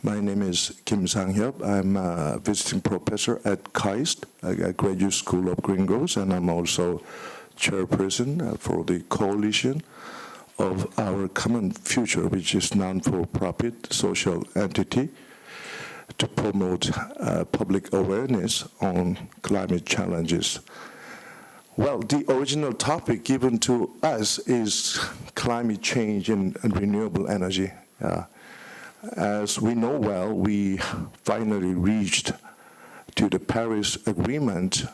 My name is Kim Sang-hyuk. I'm a visiting professor at KAIST, a Graduate School of Green Growth, and I'm also chairperson for the coalition of Our Common Future, which is non-for-profit social entity to promote public awareness on climate challenges. Well, the original topic given to us is climate change and renewable energy. As we know well, we finally reached to the Paris Agreement,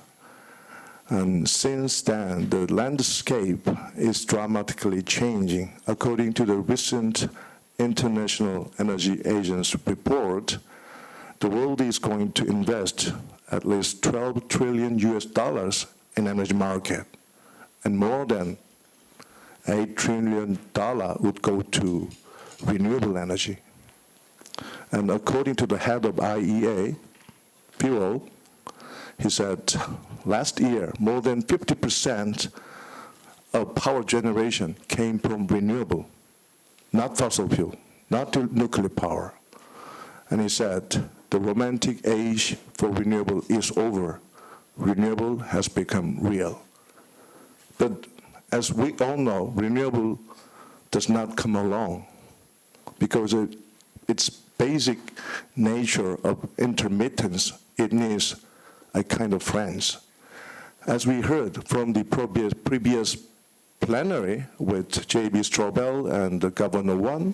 and since then the landscape is dramatically changing. According to the recent International Energy Agency report, the world is going to invest at least $12 trillion in energy market, and more than $8 trillion would go to renewable energy. And according to the head of IEA, Bureau, he said last year more than 50% of power generation came from renewable, not fossil fuel, not nuclear power. And he said the romantic age for renewable is over. Renewable has become real. But as we all know, renewable does not come along because its basic nature of intermittence, it needs a kind of friends. As we heard from the previous plenary with J.B. Strobel and Governor Won,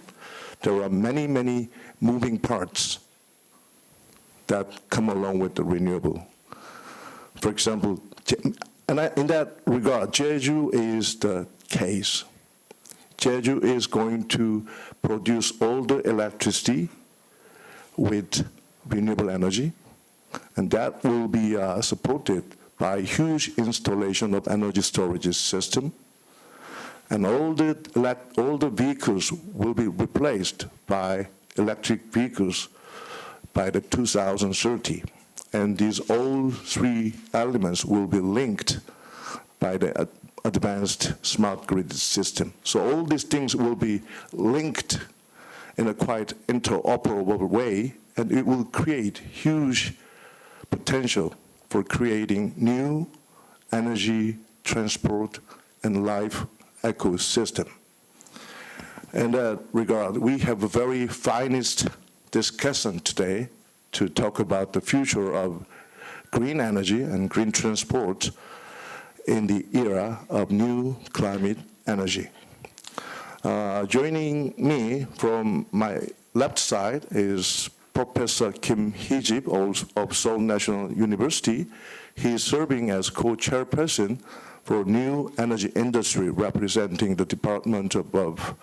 there are many, many moving parts that come along with the renewable. For example, and in that regard, Jeju is the case. Jeju is going to produce all the electricity with renewable energy, and that will be supported by huge installation of energy storage system, and all the vehicles will be replaced by electric vehicles by the 2030. And these all three elements will be linked by the advanced smart grid system. So all these things will be linked in a quite interoperable way, and it will create huge potential for creating new energy, transport, and life ecosystem. In that regard, we have a very finest discussion today to talk about the future of green energy and green transport in the era of new climate energy. Joining me from my left side is Professor Kim Hee-jip of Seoul National University. He is serving as co-chairperson for New Energy Industry, representing the Department of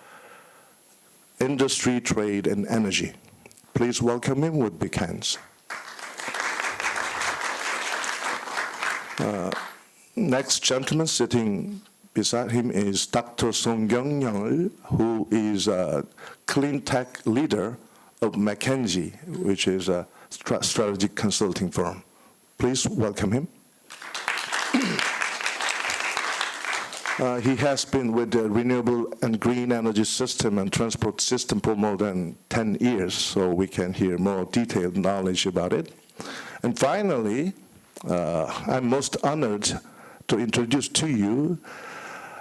Industry, Trade, and Energy. Please welcome him with big hands. Next gentleman sitting beside him is Dr. Song Kyung-yeol, who is a clean tech leader of McKinsey, which is a strategic consulting firm. Please welcome him. He has been with the renewable and green energy system and transport system for more than 10 years, so we can hear more detailed knowledge about it. And finally, I'm most honored to introduce to you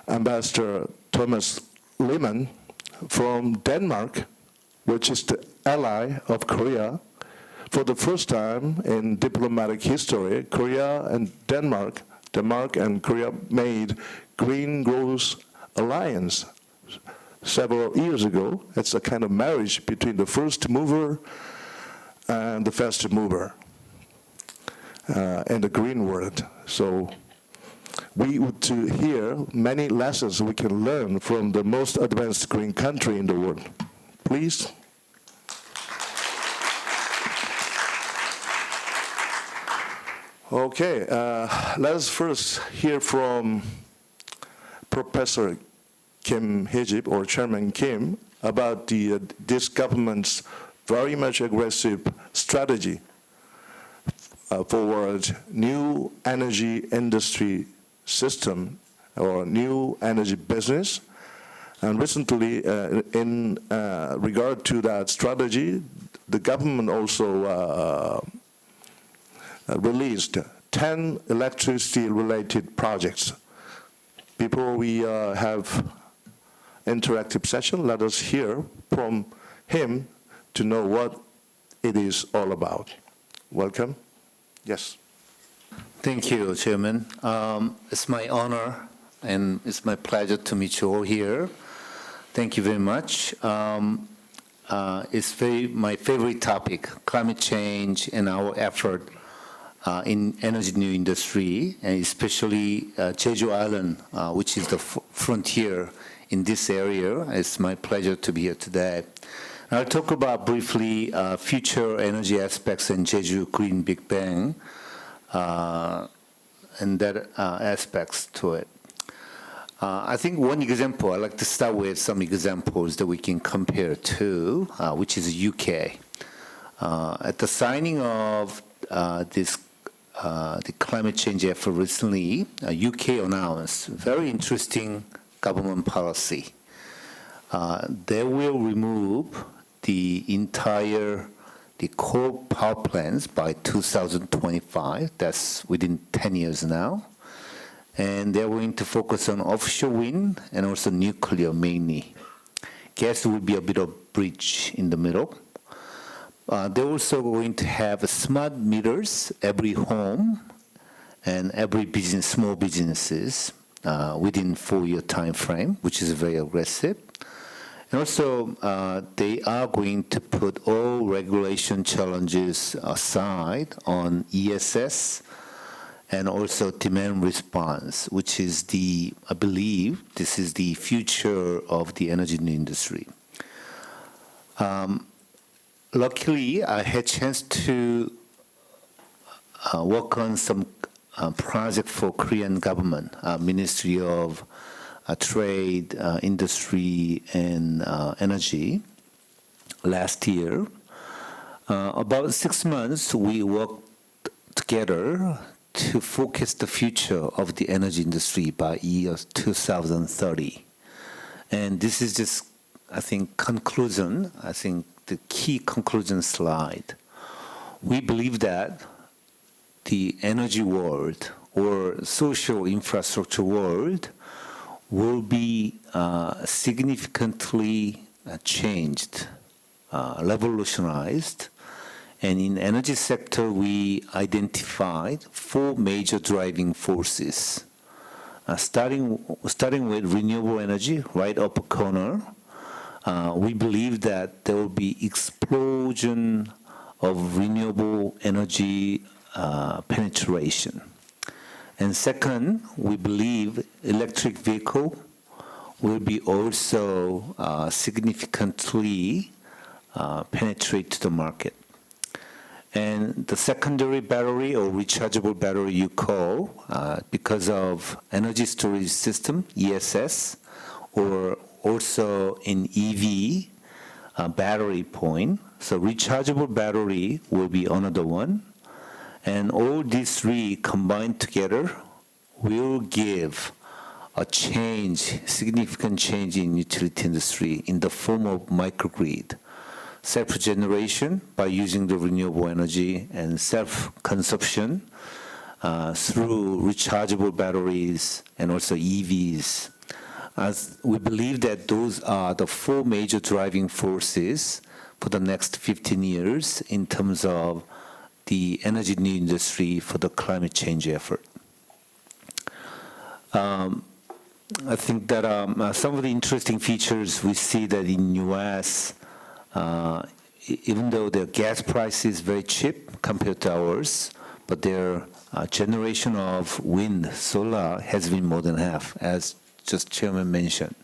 Ambassador Thomas Lehmann from Denmark, which is the ally of Korea. For the first time in diplomatic history, Korea and Denmark and Korea made Green Growth Alliance several years ago. It's a kind of marriage between the first mover and the fast mover in the green world. So we would to hear many lessons we can learn from the most advanced green country in the world. Please. Okay, let's first hear from Professor Kim Hee-jip, or Chairman Kim, about this government's very much aggressive strategy forward new energy industry system or new energy business And recently, in regard to that strategy, the government also released 10 electricity-related projects. Before we have interactive session, let us hear from him to know what it is all about. Welcome. Yes. Thank you, Chairman. It's my honor and it's my pleasure to meet you all here. Thank you very much. It's my favorite topic, climate change and our effort in energy new industry, and especially Jeju Island, which is the frontier in this area. It's my pleasure to be here today. I'll talk about briefly future energy aspects in Jeju Green Big Bang and that aspects to it. I think one example, I'd like to start with some examples that we can compare to, which is UK. At the signing of the climate change effort recently, UK announced very interesting government policy. They will remove the coal power plants by 2025. That's within 10 years now. And they're going to focus on offshore wind and also nuclear mainly. Gas will be a bit of bridge in the middle. They're also going to have smart meters every home and every business, small businesses within 4-year time frame, which is very aggressive. And also, they are going to put all regulation challenges aside on ESS and also demand response, which is I believe, this is the future of the energy industry. Luckily, I had a chance to work on some project for Korean government, Ministry of Trade, Industry, and Energy last year. About 6 months, we worked together to focus the future of the energy industry by year 2030. And this is just, I think, conclusion, the key conclusion slide. We believe that the energy world or social infrastructure world will be significantly changed, revolutionized. And in energy sector, we identified 4 major driving forces. Starting with renewable energy, right upper corner, we believe that there will be explosion of renewable energy penetration. And second, we believe electric vehicle will be also significantly penetrate to the market. And the secondary battery or rechargeable battery you call, because of energy storage system, ESS, or also in EV battery point. So rechargeable battery will be another one. And all these 3 combined together will give a change, significant change in utility industry in the form of microgrid. Self-generation by using the renewable energy and self-consumption through rechargeable batteries and also EVs. As we believe that those are the 4 major driving forces for the next 15 years in terms of the energy industry for the climate change effort. I think that some of the interesting features we see that in U.S., even though their gas price is very cheap compared to ours, but their generation of wind, solar has been more than half, as just Chairman mentioned.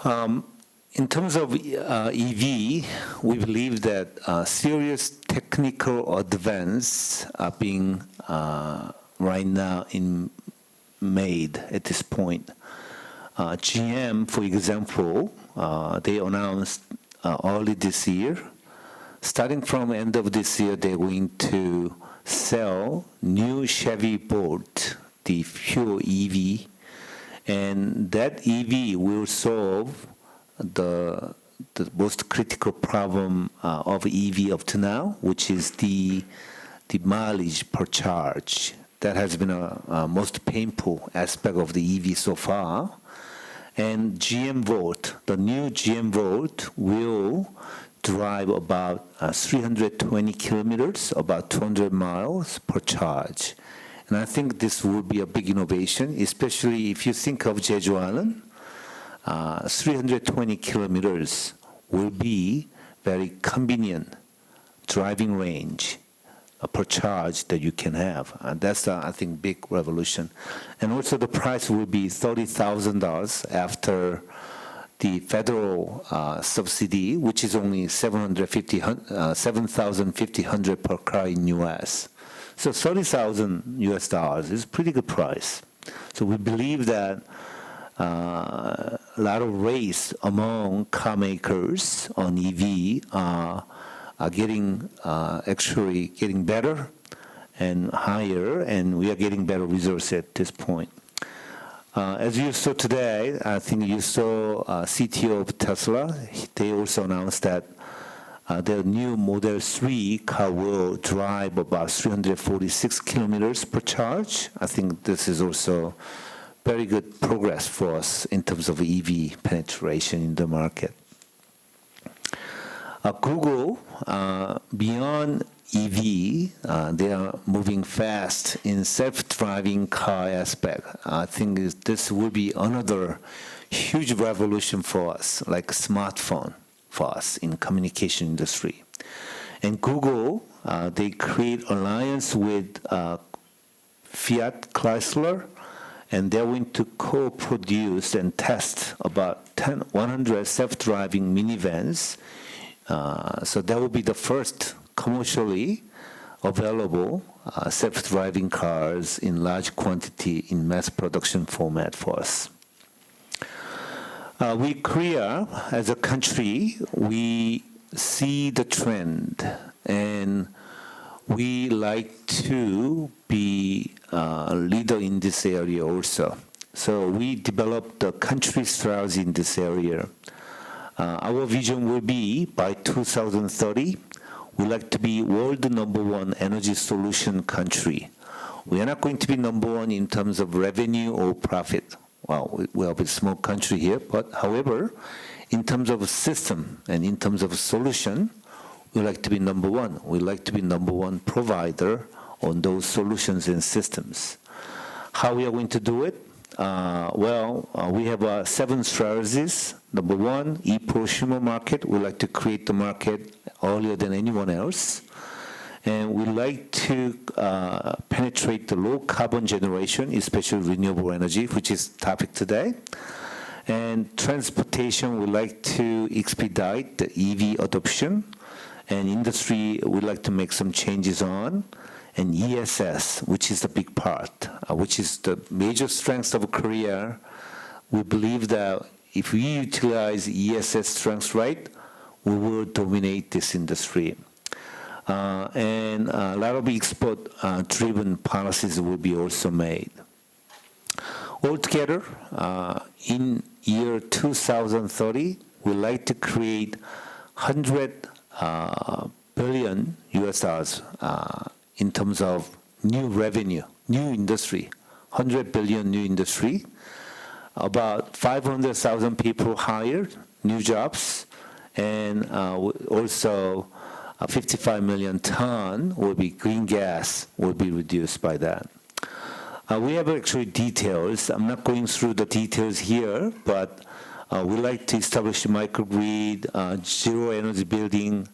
In terms of EV, we believe that serious technical advance are being right now made at this point. GM, for example, they announced early this year, starting from end of this year, they're going to sell new Chevy Bolt, the pure EV, And that EV will solve the most critical problem of EV up to now, which is the mileage per charge. That has been a most painful aspect of the EV so far. And GM Volt, the new GM Volt will drive about 320 kilometers, about 200 miles per charge. And I think this will be a big innovation, especially if you think of Jeju Island. 320 kilometers will be very convenient driving range per charge that you can have. That's, I think, big revolution. And also the price will be $30,000 after the federal subsidy, which is only $7,500 per car in U.S. So $30,000 is a pretty good price. So we believe that a lot of race among car makers on EV are getting actually getting better and higher, and we are getting better results at this point. As you saw today, I think you saw CTO of Tesla. They also announced that their new Model 3 car will drive about 346 kilometers per charge. I think this is also very good progress for us in terms of EV penetration in the market. Google, beyond EV, they are moving fast in self-driving car aspect. I think this will be another huge revolution for us, like a smartphone for us in communication industry. And Google, they create alliance with Fiat Chrysler, and they're going to co-produce and test about 100 self-driving minivans. So that will be the first commercially available self-driving cars in large quantity in mass production format for us. We, Korea, as a country, we see the trend, and we like to be a leader in this area also. So we developed the country strategy in this area. Our vision will be by 2030, we like to be world #1 energy solution country. We are not going to be #1 in terms of revenue or profit. Well, we are a small country here, but however, in terms of system and in terms of solution, we like to be #1. We like to be #1 provider on those solutions and systems. How we are going to do it? We have 7 strategies. Number 1, e-prosumer market. We like to create the market earlier than anyone else. And we like to penetrate the low carbon generation, especially renewable energy, which is topic today. And transportation, we like to expedite the EV adoption. And industry, we like to make some changes on. And ESS, which is the big part, which is the major strength of Korea. We believe that if we utilize ESS strengths right, we will dominate this industry. And a lot of export-driven policies will be also made. Altogether, in year 2030, we like to create $100 billion in terms of new revenue, new industry, 100 billion new industry, about 500,000 people hired, new jobs, and also 55 million ton will be green gas will be reduced by that. We have actually details. I'm not going through the details here, but we like to establish microgrid, zero energy building,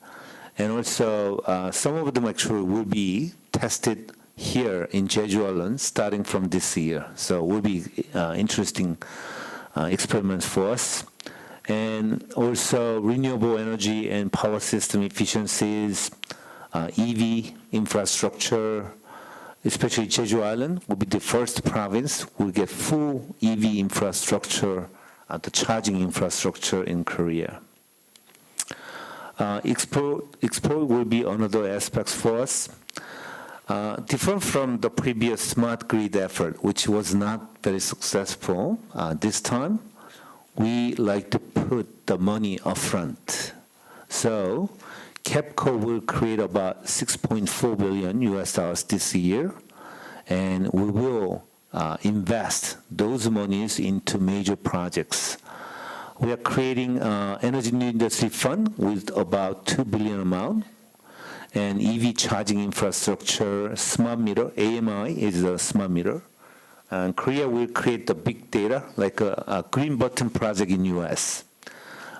and also some of them actually will be tested here in Jeju Island starting from this year. So will be interesting experiments for us. And also renewable energy and power system efficiencies, EV infrastructure, especially Jeju Island will be the first province will get full EV infrastructure, the charging infrastructure in Korea. Export will be another aspect for us. Different from the previous smart grid effort, which was not very successful, this time we like to put the money upfront. So KEPCO will create about $6.4 billion this year, and we will invest those monies into major projects. We are creating an energy new industry fund with about $2 billion amount, and EV charging infrastructure, smart meter, AMI is a smart meter. And Korea will create the big data, like a green button project in US.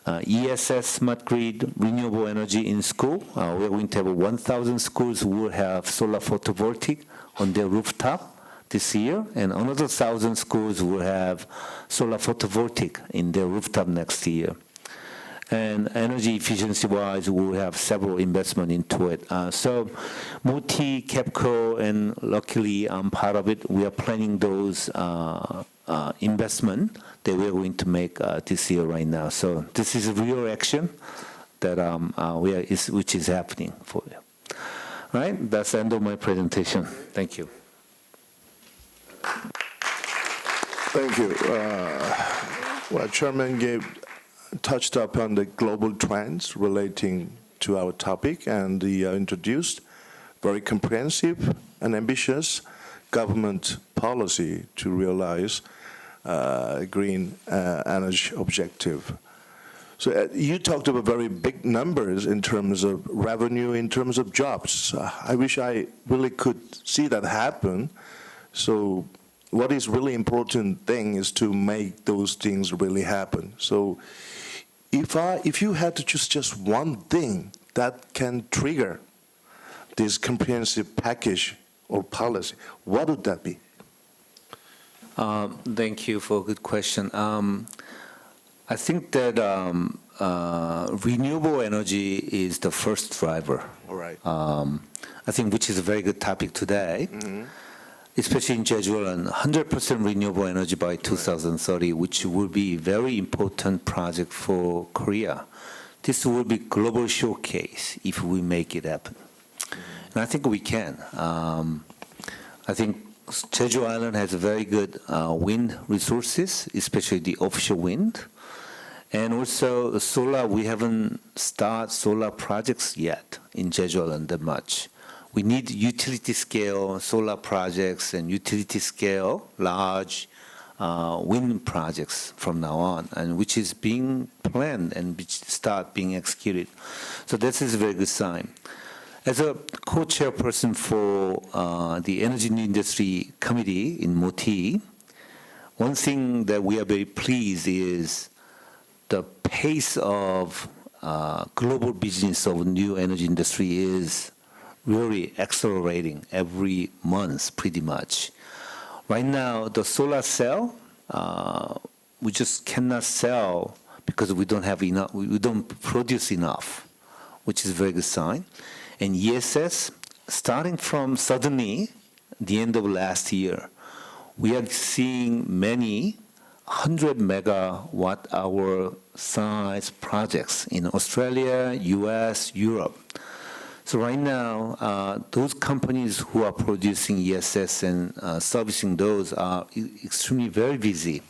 ESS, smart grid, renewable energy in school. We're going to have 1,000 schools who will have solar photovoltaic on their rooftop this year, and another 1,000 schools will have solar photovoltaic in their rooftop next year. And energy efficiency-wise, we will have several investment into it. So MOTI, KEPCO, and luckily I'm part of it. We are planning those investment that we are going to make this year right now. So this is a real action that which is happening for you. All right, that's the end of my presentation. Thank you. Thank you. Well, Chairman touched upon the global trends relating to our topic, and he introduced very comprehensive and ambitious government policy to realize green energy objective. So you talked about very big numbers in terms of revenue, in terms of jobs. I wish I really could see that happen. So what is really important thing is to make those things really happen. So if you had to choose just one thing that can trigger this comprehensive package or policy, what would that be? Thank you for a good question. I think that renewable energy is the first driver. All right. I think which is a very good topic today. Mm-hmm. Especially in Jeju, and 100% renewable energy by 2030, which will be a very important project for Korea. This will be global showcase if we make it happen. And I think we can. I think Jeju Island has very good wind resources, especially the offshore wind. And also solar, we haven't started solar projects yet in Jeju Island that much. We need utility scale solar projects and utility scale large wind projects from now on, and which is being planned and which start being executed. So this is a very good sign. As a co-chairperson for the Energy and Industry Committee in MOTI, one thing that we are very pleased is the pace of global business of new energy industry is really accelerating every month, pretty much. Right now, the solar cell, we just cannot sell because we don't have enough. We don't produce enough, which is a very good sign. And ESS, starting from suddenly the end of last year, we are seeing many 100 megawatt hour size projects in Australia, US, Europe. So right now, those companies who are producing ESS and servicing those are extremely very busy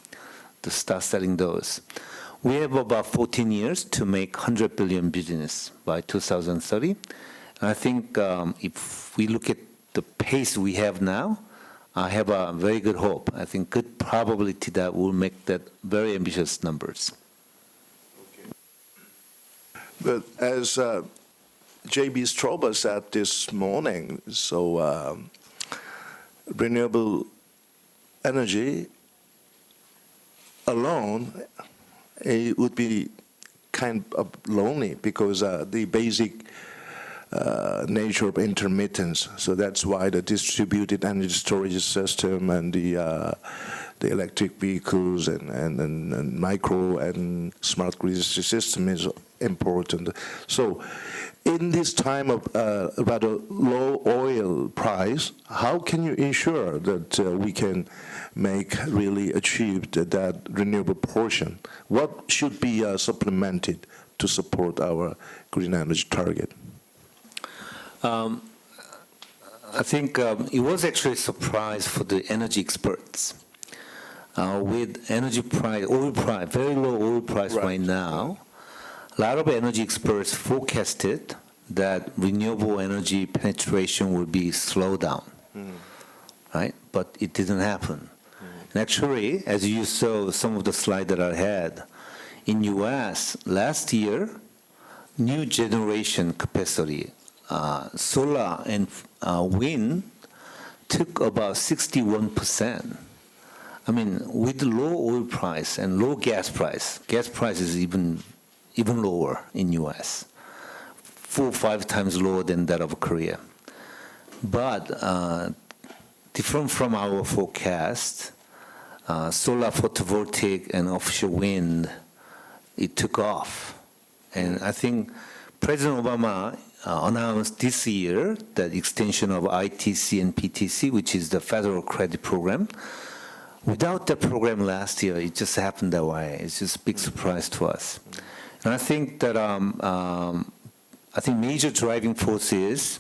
to start selling those. We have about 14 years to make 100 billion business by 2030. And I think if we look at the pace we have now, I have a very good hope. I think good probability that we'll make that very ambitious numbers. Okay. But as J.B. Strober said this morning, so renewable energy alone, it would be kind of lonely because the basic nature of intermittence. So that's why the distributed energy storage system and the electric vehicles and micro and smart grid system is important. So in this time of rather low oil price, how can you ensure that we can really achieve that renewable portion? What should be supplemented to support our green energy target? I think it was actually a surprise for the energy experts. With energy price, oil price, very low oil price right now, a lot of energy experts forecasted that renewable energy penetration would be slowed down, right? But it didn't happen. And actually, as you saw some of the slides that I had, in U.S. last year, new generation capacity, solar and wind took about 61%. I mean, with low oil price and low gas price is even lower in U.S., 4 or 5 times lower than that of Korea. But different from our forecast, solar photovoltaic and offshore wind, it took off. And I think President Obama announced this year that extension of ITC and PTC, which is the federal credit program. Without the program last year, it just happened that way. It's just a big surprise to us. And I think that major driving force is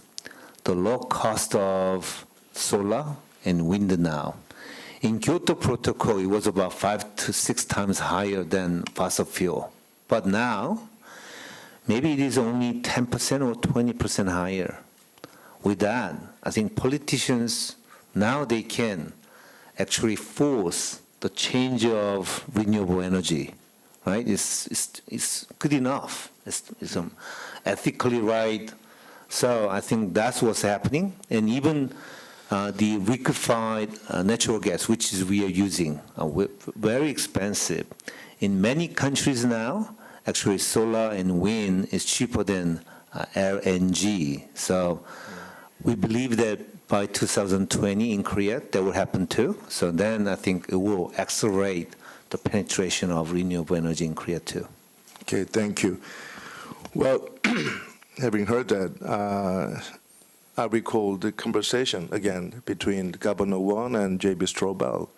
the low cost of solar and wind now. In Kyoto Protocol, it was about 5 to 6 times higher than fossil fuel. But now, maybe it is only 10% or 20% higher. With that, I think politicians, now they can actually force the change of renewable energy, right? It's good enough. It's ethically right. So I think that's what's happening. And even the liquefied natural gas, which is we are using, very expensive. In many countries now, actually solar and wind is cheaper than LNG. So we believe that by 2020 in Korea, that will happen too. So then I think it will accelerate the penetration of renewable energy in Korea too. Okay, thank you. Well, having heard that, I recall the conversation again between Governor Won and J.B. Strobel.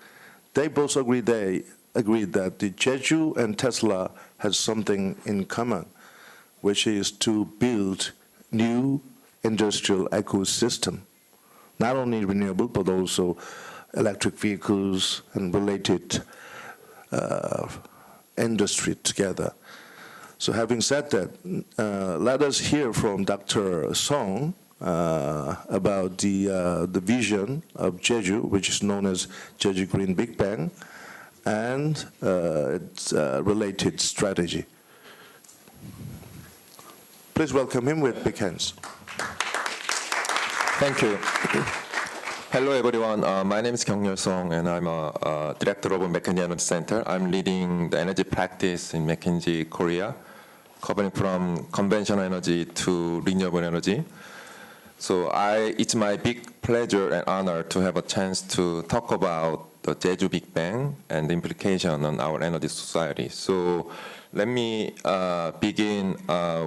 They both agreed that the Jeju and Tesla has something in common, which is to build new industrial ecosystem, not only renewable but also electric vehicles and related industry together. So having said that, let us hear from Dr. Song about the vision of Jeju, which is known as Jeju Green Big Bang, and its related strategy. Please welcome him with big hands. Thank you. Hello, everyone. My name is Kyung-Yeol Song, and I'm a director of McKinsey Energy Center. I'm leading the energy practice in McKinsey Korea, covering from conventional energy to renewable energy. So it's my big pleasure and honor to have a chance to talk about the Jeju Big Bang and the implication on our energy society. So let me begin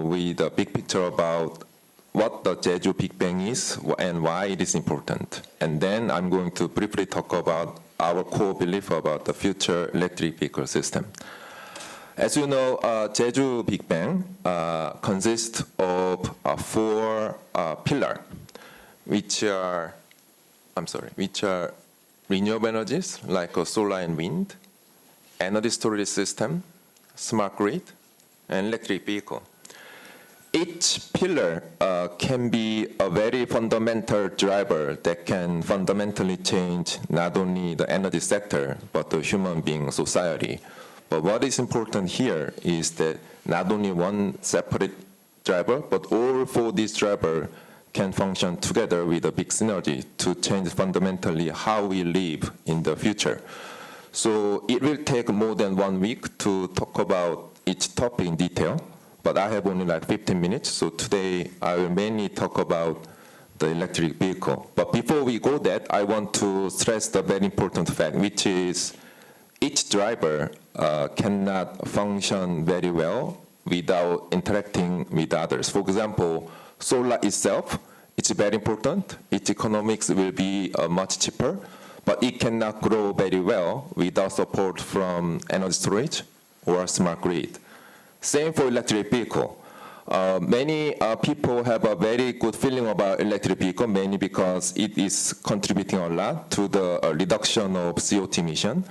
with a big picture about what the Jeju Big Bang is and why it is important. And then I'm going to briefly talk about our core belief about the future electric vehicle system. As you know, Jeju Big Bang consists of 4 pillars, which are renewable energies like solar and wind, energy storage system, smart grid, and electric vehicle. Each pillar can be a very fundamental driver that can fundamentally change not only the energy sector, but the human being society. But what is important here is that not only one separate driver, but all 4 these drivers can function together with a big synergy to change fundamentally how we live in the future. So it will take more than 1 week to talk about each topic in detail, but I have only like 15 minutes, so today I will mainly talk about the electric vehicle. But before we go that, I want to stress the very important fact, which is each driver cannot function very well without interacting with others. For example, solar itself, it's very important. Its economics will be much cheaper, but it cannot grow very well without support from energy storage or smart grid. Same for electric vehicle. Many people have a very good feeling about electric vehicle, mainly because it is contributing a lot to the reduction of CO2 emission.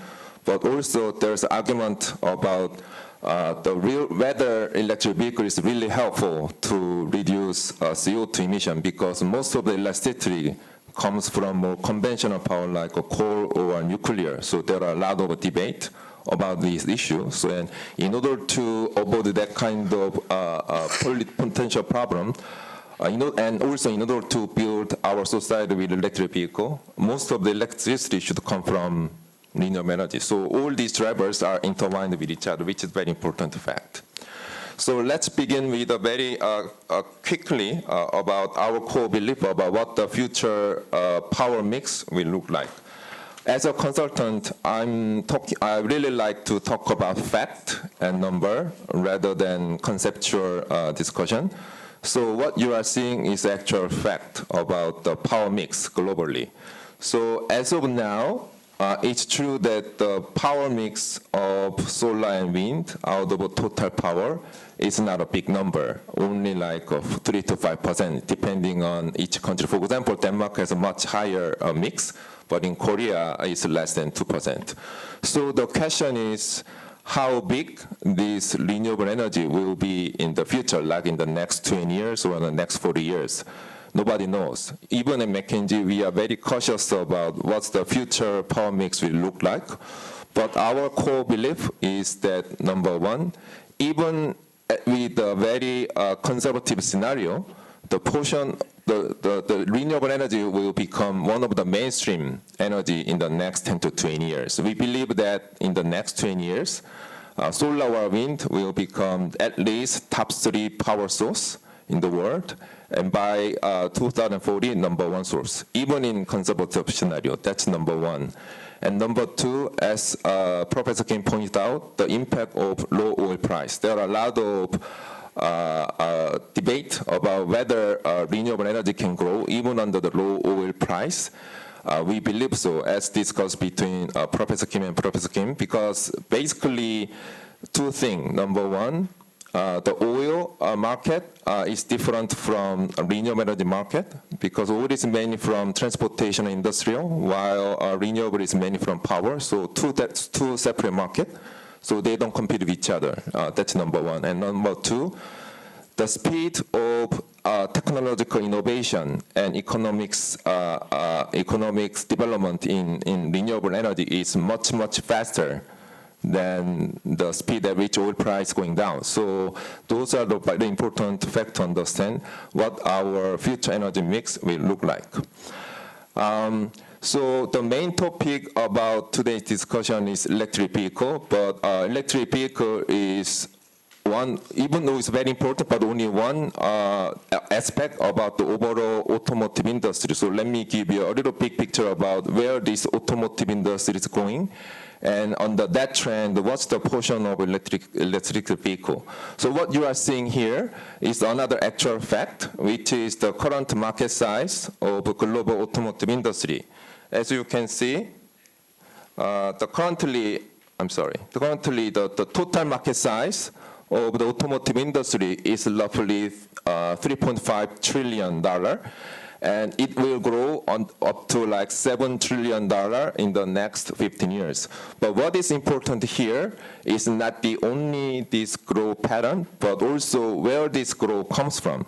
But also there's argument about whether electric vehicle is really helpful to reduce CO2 emission, because most of the elasticity comes from more conventional power like coal or nuclear. So there are a lot of debate about these issues. So, and in order to avoid that kind of potential problem, and also in order to build our society with electric vehicle, most of the electricity should come from renewable energy. So all these drivers are intertwined with each other, which is very important fact. So let's begin with a very quickly about our core belief about what the future power mix will look like. As a consultant, I really like to talk about fact and number rather than conceptual discussion. So what you are seeing is actual fact about the power mix globally. So as of now, it's true that the power mix of solar and wind out of total power is not a big number, only like 3 to 5%, depending on each country. For example, Denmark has a much higher mix, but in Korea, it's less than 2%. So the question is how big this renewable energy will be in the future, like in the next 20 years or in the next 40 years. Nobody knows. Even in McKinsey, we are very cautious about what the future power mix will look like. But our core belief is that, number one, even with a very conservative scenario, the renewable energy will become one of the mainstream energy in the next 10 to 20 years. We believe that in the next 20 years, solar or wind will become at least top 3 power source in the world, and by 2040, number 1 source, even in conservative scenario. That's number 1. And number 2, as Professor Kim pointed out, the impact of low oil price. There are a lot of debate about whether renewable energy can grow even under the low oil price. We believe so, as discussed between Professor Kim and Professor Kim, because basically 2 things. Number 1, the oil market is different from a renewable energy market, because oil is mainly from transportation and industrial, while renewable is mainly from power. So that's 2 separate markets. So they don't compete with each other. That's number 1. And number 2, the speed of technological innovation and economics development in renewable energy is much, much faster than the speed at which oil price is going down. So those are the very important factors to understand what our future energy mix will look like. So the main topic about today's discussion is electric vehicle, but electric vehicle is one, even though it's very important, but only one aspect about the overall automotive industry. So let me give you a little big picture about where this automotive industry is going. And under that trend, what's the portion of electric vehicle? So what you are seeing here is another actual fact, which is the current market size of the global automotive industry. As you can see, the total market size of the automotive industry is roughly $3.5 trillion. And it will grow up to like $7 trillion in the next 15 years. But what is important here is not only this growth pattern, but also where this growth comes from.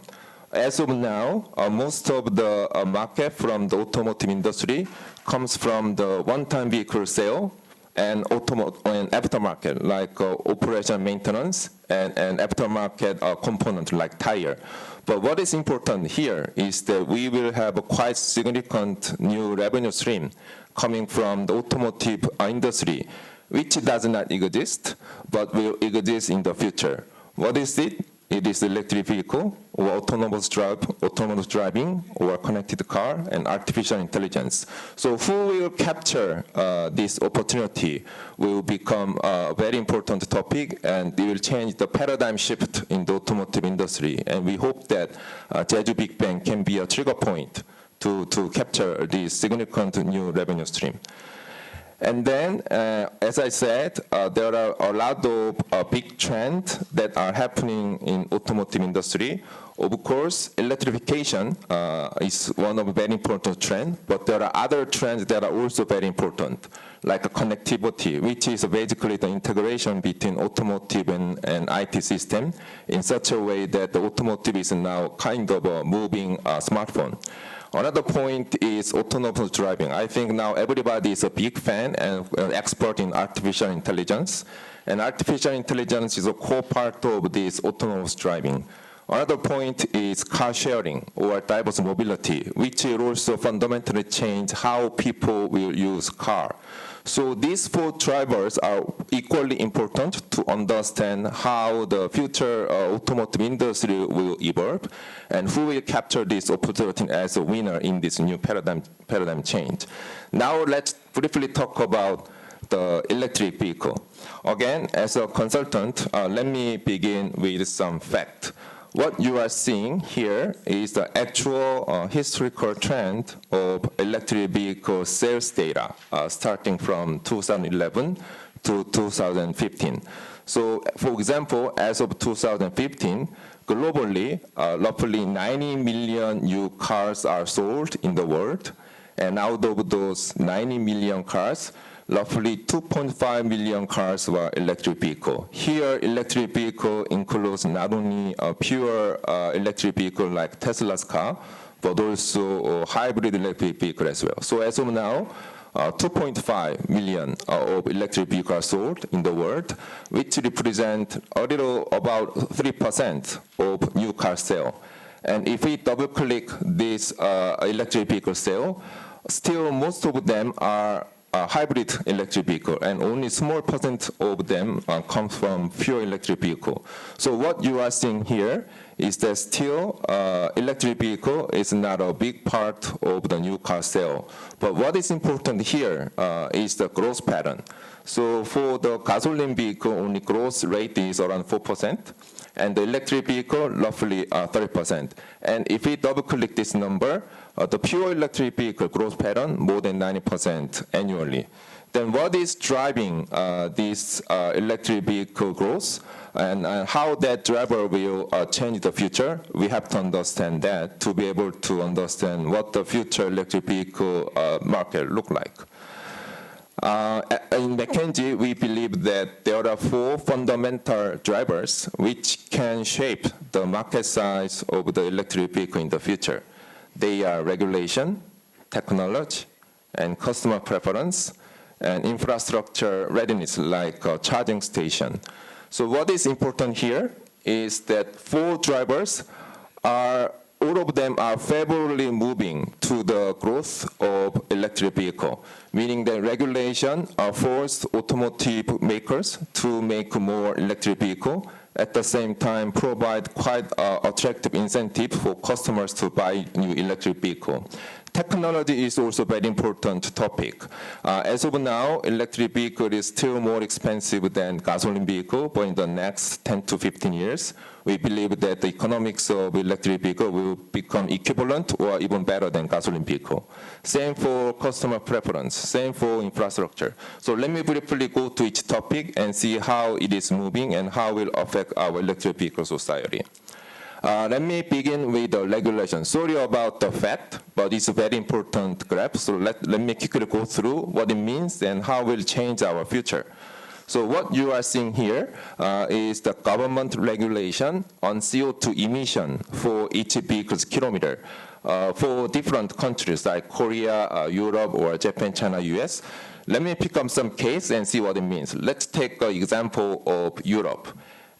As of now, most of the market from the automotive industry comes from the one-time vehicle sale and aftermarket, like operation maintenance and aftermarket component like tire. But what is important here is that we will have a quite significant new revenue stream coming from the automotive industry, which does not exist, but will exist in the future. What is it? It is electric vehicle, or autonomous driving, or connected car, and artificial intelligence. So who will capture this opportunity will become a very important topic, and it will change the paradigm shift in the automotive industry. And we hope that Jeju Big Bang can be a trigger point to capture this significant new revenue stream. And then, as I said, there are a lot of big trends that are happening in automotive industry. Of course, electrification is one of the very important trends, but there are other trends that are also very important, like connectivity, which is basically the integration between automotive and IT system in such a way that the automotive is now kind of a moving smartphone. Another point is autonomous driving. I think now everybody is a big fan and expert in artificial intelligence, and artificial intelligence is a core part of this autonomous driving. Another point is car sharing or diverse mobility, which will also fundamentally change how people will use car. So these four drivers are equally important to understand how the future automotive industry will evolve and who will capture this opportunity as a winner in this new paradigm change. Now let's briefly talk about the electric vehicle. Again, as a consultant, let me begin with some facts. What you are seeing here is the actual historical trend of electric vehicle sales data starting from 2011 to 2015. So, for example, as of 2015, globally, roughly 90 million new cars are sold in the world, and out of those 90 million cars, roughly 2.5 million cars were electric vehicle. Here, electric vehicle includes not only a pure electric vehicle like Tesla's car, but also a hybrid electric vehicle as well. So as of now, 2.5 million of electric vehicles are sold in the world, which represent a little about 3% of new car sale. And if we double-click this electric vehicle sale, still most of them are hybrid electric vehicle, and only small percent of them comes from pure electric vehicle. So what you are seeing here is that still electric vehicle is not a big part of the new car sale. But what is important here is the growth pattern. So for the gasoline vehicle, only growth rate is around 4%, and the electric vehicle roughly 30%. And if we double click this number, the pure electric vehicle growth pattern more than 90% annually. Then what is driving this electric vehicle growth and how that driver will change the future? We have to understand that to be able to understand what the future electric vehicle market look like. In McKinsey, we believe that there are four fundamental drivers which can shape the market size of the electric vehicle in the future. They are regulation, technology, and customer preference, and infrastructure readiness like a charging station. So what is important here is that four drivers are all of them are favorably moving to the growth of electric vehicle, meaning that regulation forced automotive makers to make more electric vehicle, at the same time provide quite attractive incentive for customers to buy new electric vehicle. Technology is also very important topic. As of now, electric vehicle is still more expensive than gasoline vehicle, but in the next 10 to 15 years, we believe that the economics of electric vehicle will become equivalent or even better than gasoline vehicle. Same for customer preference, same for infrastructure. So let me briefly go to each topic and see how it is moving and how it will affect our electric vehicle society. Let me begin with the regulation. Sorry about the fact, but it's a very important graph. So let me quickly go through what it means and how it will change our future. So what you are seeing here is the government regulation on CO2 emission for each vehicle's kilometer for different countries like Korea, Europe, or Japan, China, US. Let me pick up some case and see what it means. Let's take an example of Europe.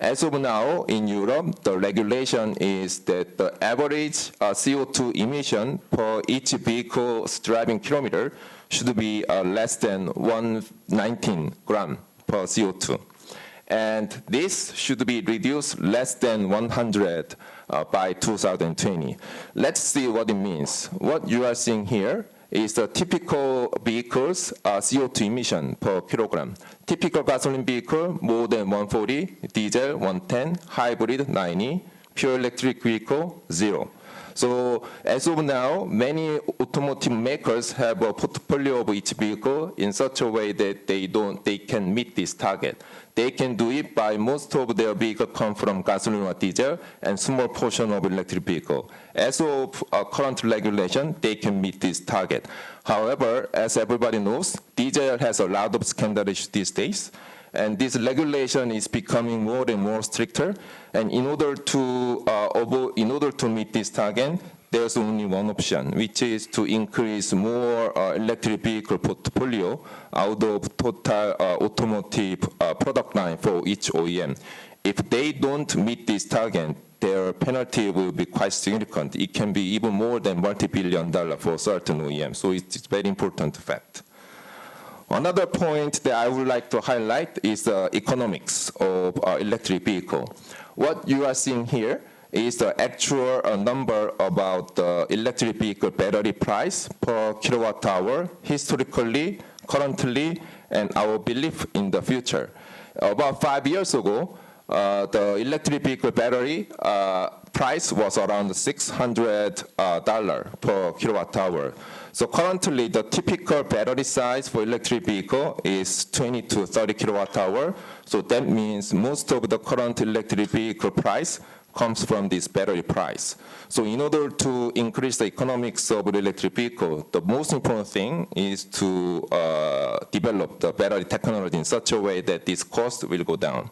As of now, in Europe, the regulation is that the average CO2 emission per each vehicle's driving kilometer should be less than 119 gram per CO2. And this should be reduced less than 100 by 2020. Let's see what it means. What you are seeing here is the typical vehicle's CO2 emission per kilogram. Typical gasoline vehicle, more than 140, diesel 110, hybrid 90, pure electric vehicle 0. So as of now, many automotive makers have a portfolio of each vehicle in such a way that they can meet this target. They can do it by most of their vehicles come from gasoline or diesel and small portion of electric vehicle. As of current regulation, they can meet this target. However, as everybody knows, diesel has a lot of scandal issues these days. And this regulation is becoming more and more stricter. And in order to meet this target, there's only one option, which is to increase more electric vehicle portfolio out of total automotive product line for each OEM. If they don't meet this target, their penalty will be quite significant. It can be even more than multi-billion-dollar for certain OEMs. So it's a very important fact. Another point that I would like to highlight is the economics of electric vehicle. What you are seeing here is the actual number about the electric vehicle battery price per kilowatt hour, historically, currently, and our belief in the future. About 5 years ago, the electric vehicle battery price was around $600 per kilowatt hour. So currently, the typical battery size for electric vehicle is 20 to 30 kilowatt hour. So that means most of the current electric vehicle price comes from this battery price. So in order to increase the economics of the electric vehicle, the most important thing is to develop the battery technology in such a way that this cost will go down.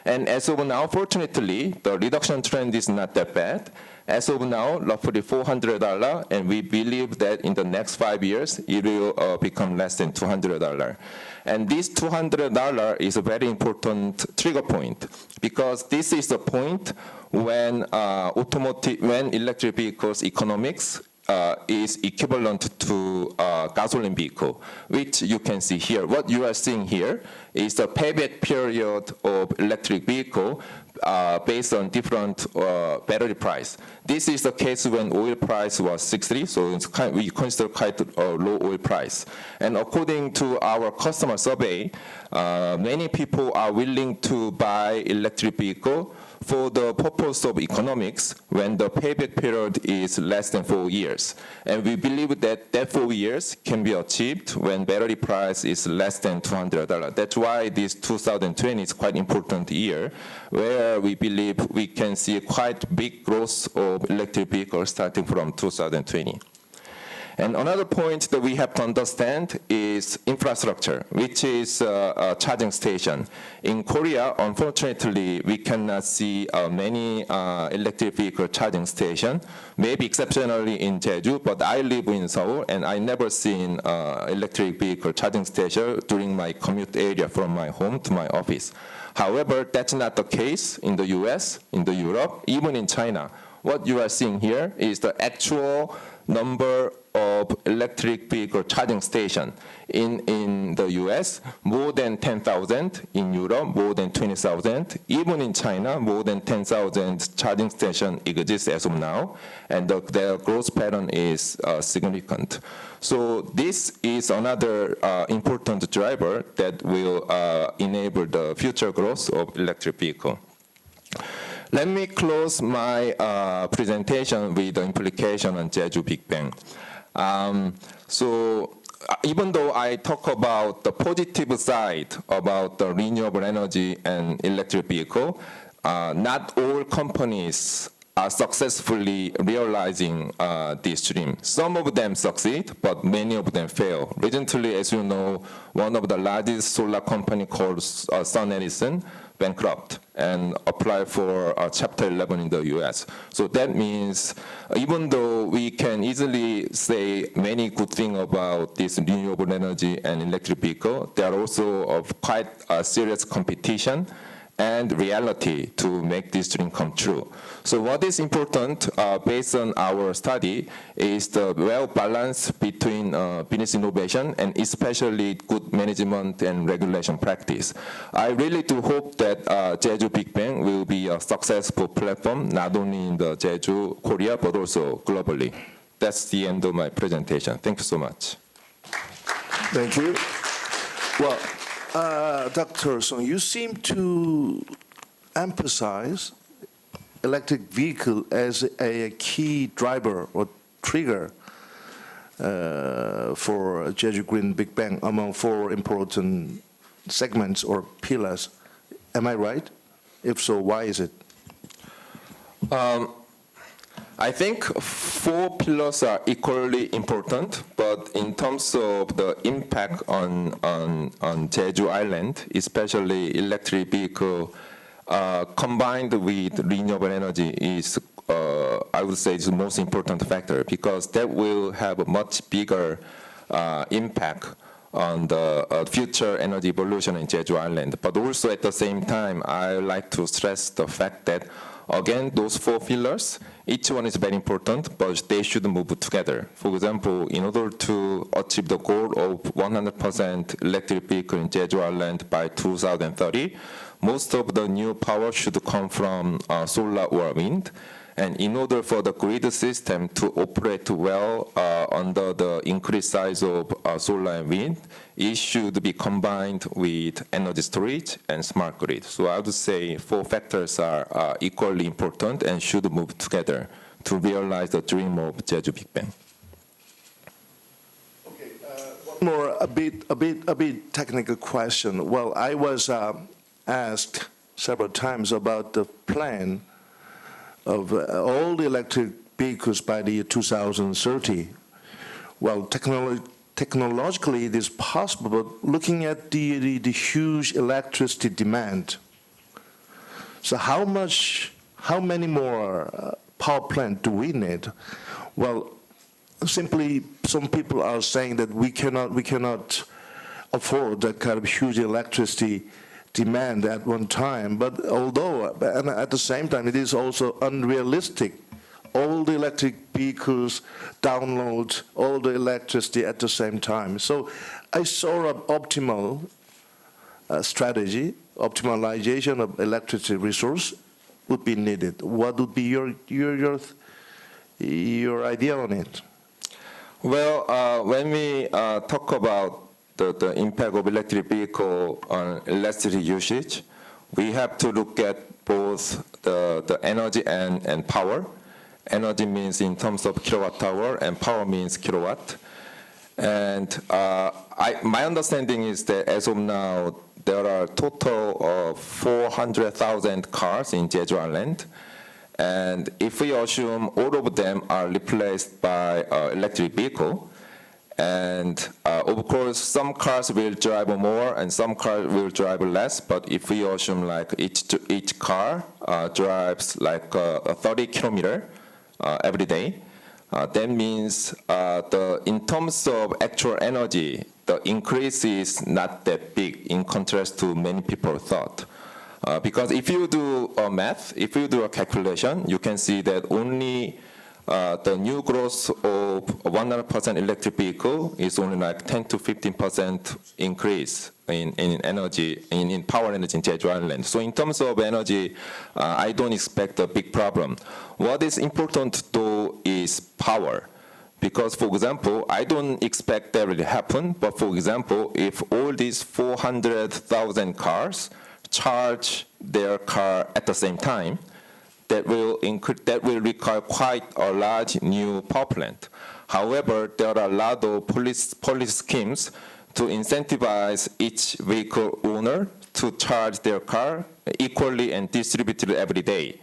And as of now, fortunately, the reduction trend is not that bad. As of now, roughly $400, and we believe that in the next 5 years, it will become less than $200. And this $200 is a very important trigger point, because this is the point when electric vehicles economics is equivalent to gasoline vehicle, which you can see here. What you are seeing here is the payback period of electric vehicle based on different battery price. This is the case when oil price was 60, so we consider quite a low oil price. And according to our customer survey, many people are willing to buy electric vehicle for the purpose of economics when the payback period is less than 4 years. And we believe that 4 years can be achieved when battery price is less than $200. That's why this 2020 is quite important year, where we believe we can see quite big growth of electric vehicles starting from 2020. And another point that we have to understand is infrastructure, which is a charging station. In Korea, unfortunately, we cannot see many electric vehicle charging stations, maybe exceptionally in Jeju, but I live in Seoul, and I never seen electric vehicle charging station during my commute area from my home to my office. However, that's not the case in the US, in the Europe, even in China. What you are seeing here is the actual number of electric vehicle charging station. In the US, more than 10,000. In Europe, more than 20,000. Even in China, more than 10,000 charging stations exist as of now, and their growth pattern is significant. So this is another important driver that will enable the future growth of electric vehicle. Let me close my presentation with the implication on Jeju Big Bang. So even though I talk about the positive side about the renewable energy and electric vehicle, not all companies are successfully realizing this dream. Some of them succeed, but many of them fail. Recently, as you know, one of the largest solar company called Sun Edison bankrupt and applied for Chapter 11 in the US. So that means even though we can easily say many good things about this renewable energy and electric vehicle, there are also of quite a serious competition and reality to make this dream come true. So what is important based on our study is the well balance between business innovation and especially good management and regulation practice. I really do hope that Jeju Big Bang will be a successful platform, not only in the Jeju, Korea, but also globally. That's the end of my presentation. Thank you so much. Thank you. Well, Dr. Song, you seem to emphasize electric vehicle as a key driver or trigger for Jeju Green Big Bang among four important segments or pillars. Am I right? If so, why is it? I think four pillars are equally important, but in terms of the impact on Jeju Island, especially electric vehicle, combined with renewable energy is, I would say, is the most important factor, because that will have a much bigger impact on the future energy evolution in Jeju Island. But also at the same time, I would like to stress the fact that, again, those four pillars, each one is very important, but they should move together. For example, in order to achieve the goal of 100% electric vehicle in Jeju Island by 2030, most of the new power should come from solar or wind. And in order for the grid system to operate well under the increased size of solar and wind, it should be combined with energy storage and smart grid. So I would say four factors are equally important and should move together to realize the dream of Jeju Big Bang. Okay, one more a bit technical question. Well, I was asked several times about the plan of all the electric vehicles by the year 2030. Well, technologically it is possible, but looking at the huge electricity demand, so how many more power plants do we need? Well, simply some people are saying that we cannot afford that kind of huge electricity demand at one time, but and at the same time, it is also unrealistic. All the electric vehicles download all the electricity at the same time. So I saw an optimal strategy, optimization of electricity resource would be needed. What would be your idea on it? Well, when we talk about the impact of electric vehicle on electricity usage, we have to look at both the energy and power. Energy means in terms of kilowatt hour, and power means kilowatt. And my understanding is that as of now, there are a total of 400,000 cars in Jeju Island. And if we assume all of them are replaced by electric vehicle, and of course, some cars will drive more and some cars will drive less. But if we assume like each car drives like 30 kilometers every day, that means in terms of actual energy, the increase is not that big in contrast to many people thought. Because if you do if you do a calculation, you can see that only the new growth of 100% electric vehicle is only like 10 to 15% increase in energy, in power energy in Jeju Island. So in terms of energy, I don't expect a big problem. What is important though is power. Because, for example, I don't expect that will happen, but for example, if all these 400,000 cars charge their car at the same time, that will require quite a large new power plant. However, there are a lot of policy schemes to incentivize each vehicle owner to charge their car equally and distributed every day.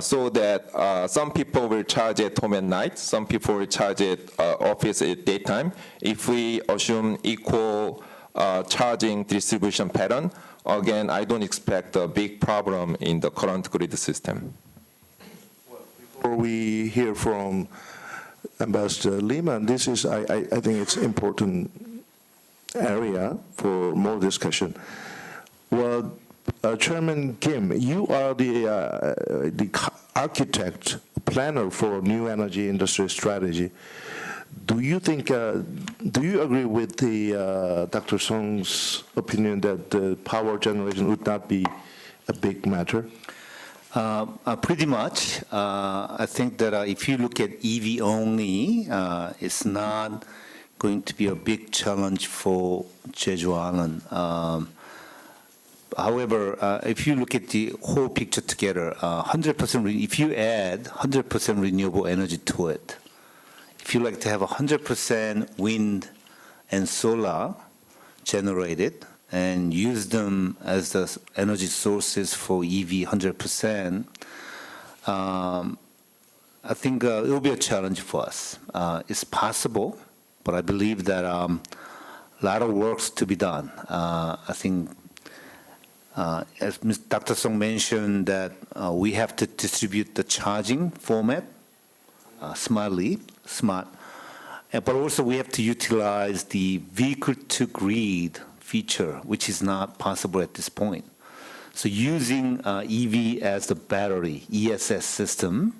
So that some people will charge at home at night, some people will charge at office at daytime. If we assume equal charging distribution pattern, again, I don't expect a big problem in the current grid system. Well, before we hear from Ambassador Lehman, this is, I think it's important area for more discussion. Well, Chairman Kim, you are the architect, planner for new energy industry strategy. Do you think, do you agree with the Dr. Song's opinion that the power generation would not be a big matter? Pretty much. I think that if you look at EV only, it's not going to be a big challenge for Jeju Island. However, if you look at the whole picture together, 100% if you add 100% renewable energy to it, if you like to have 100% wind and solar generated and use them as the energy sources for EV 100%, I think it will be a challenge for us. It's possible, but I believe that a lot of work's to be done. I think, as Dr. Song mentioned, that we have to distribute the charging format smartly, but also we have to utilize the vehicle-to-grid feature, which is not possible at this point. So using EV as the battery, ESS system,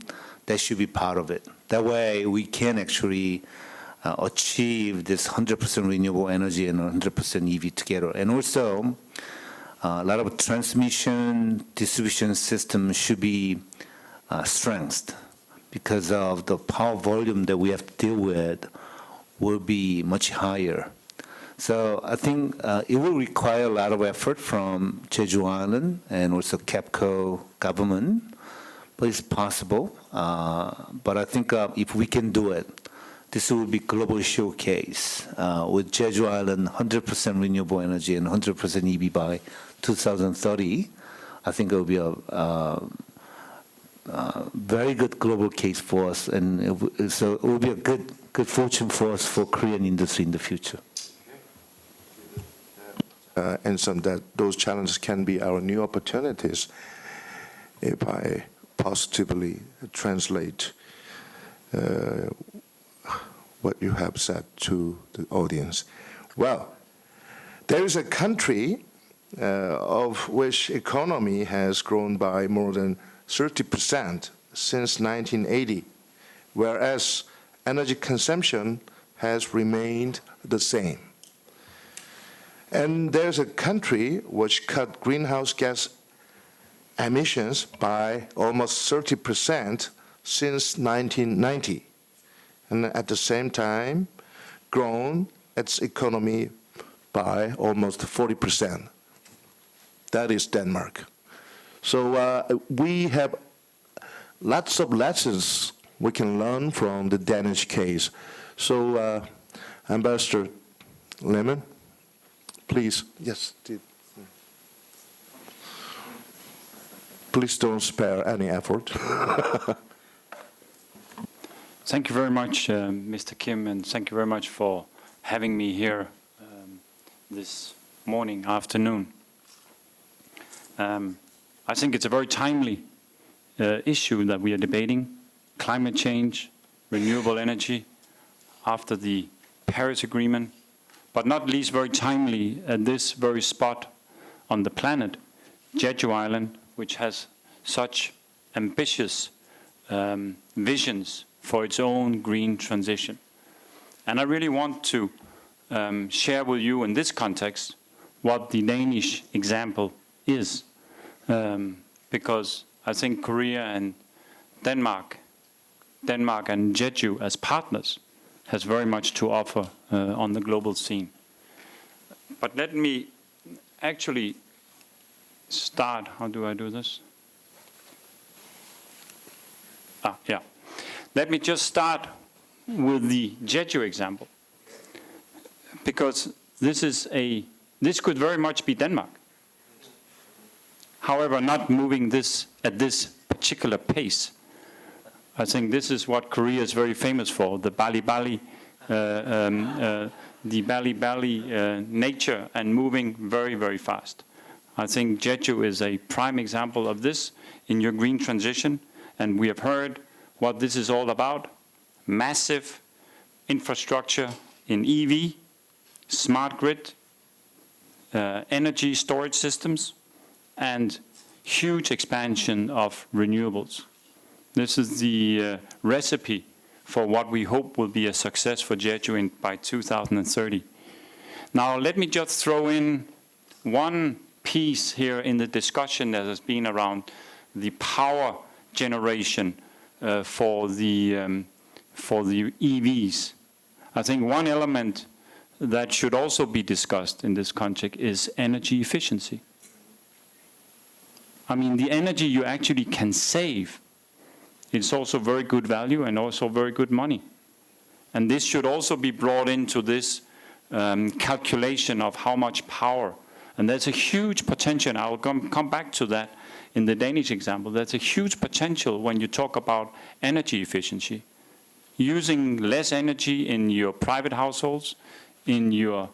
that should be part of it. That way we can actually achieve this 100% renewable energy and 100% EV together. And also, a lot of transmission, distribution system should be strengthened because of the power volume that we have to deal with will be much higher. So I think it will require a lot of effort from Jeju Island and also KEPCO government, but it's possible. But I think if we can do it, this will be global showcase with Jeju Island 100% renewable energy and 100% EV by 2030. I think it will be a very good global case for us, and so it will be a good fortune for us for Korean industry in the future. And some that those challenges can be our new opportunities, if I positively translate what you have said to the audience. Well, there is a country of which economy has grown by more than 30% since 1980, whereas energy consumption has remained the same. And there's a country which cut greenhouse gas emissions by almost 30% since 1990, and at the same time grown its economy by almost 40%. That is Denmark. So we have lots of lessons we can learn from the Danish case. So Ambassador Lemon, please. Yes. Please don't spare any effort. Thank you very much, Mr. Kim, and thank you very much for having me here this afternoon. I think it's a very timely issue that we are debating: climate change, renewable energy, after the Paris Agreement, but not least very timely at this very spot on the planet, Jeju Island, which has such ambitious visions for its own green transition. And I really want to share with you in this context what the Danish example is, because I think Korea and Denmark and Jeju as partners has very much to offer on the global scene. But let me actually start. How do I do this? Yeah. Let me just start with the Jeju example, because this could very much be Denmark. However, not moving this at this particular pace. I think this is what Korea is very famous for: the Bali nature and moving very, very fast. I think Jeju is a prime example of this in your green transition, and we have heard what this is all about: massive infrastructure in EV, smart grid, energy storage systems, and huge expansion of renewables. This is the recipe for what we hope will be a success for Jeju by 2030. Now, let me just throw in one piece here in the discussion that has been around the power generation for the EVs. I think one element that should also be discussed in this context is energy efficiency. I mean, the energy you actually can save is also very good value and also very good money. And this should also be brought into this calculation of how much power. And there's a huge potential. I'll come back to that in the Danish example. There's a huge potential when you talk about energy efficiency. Using less energy in your private households, in your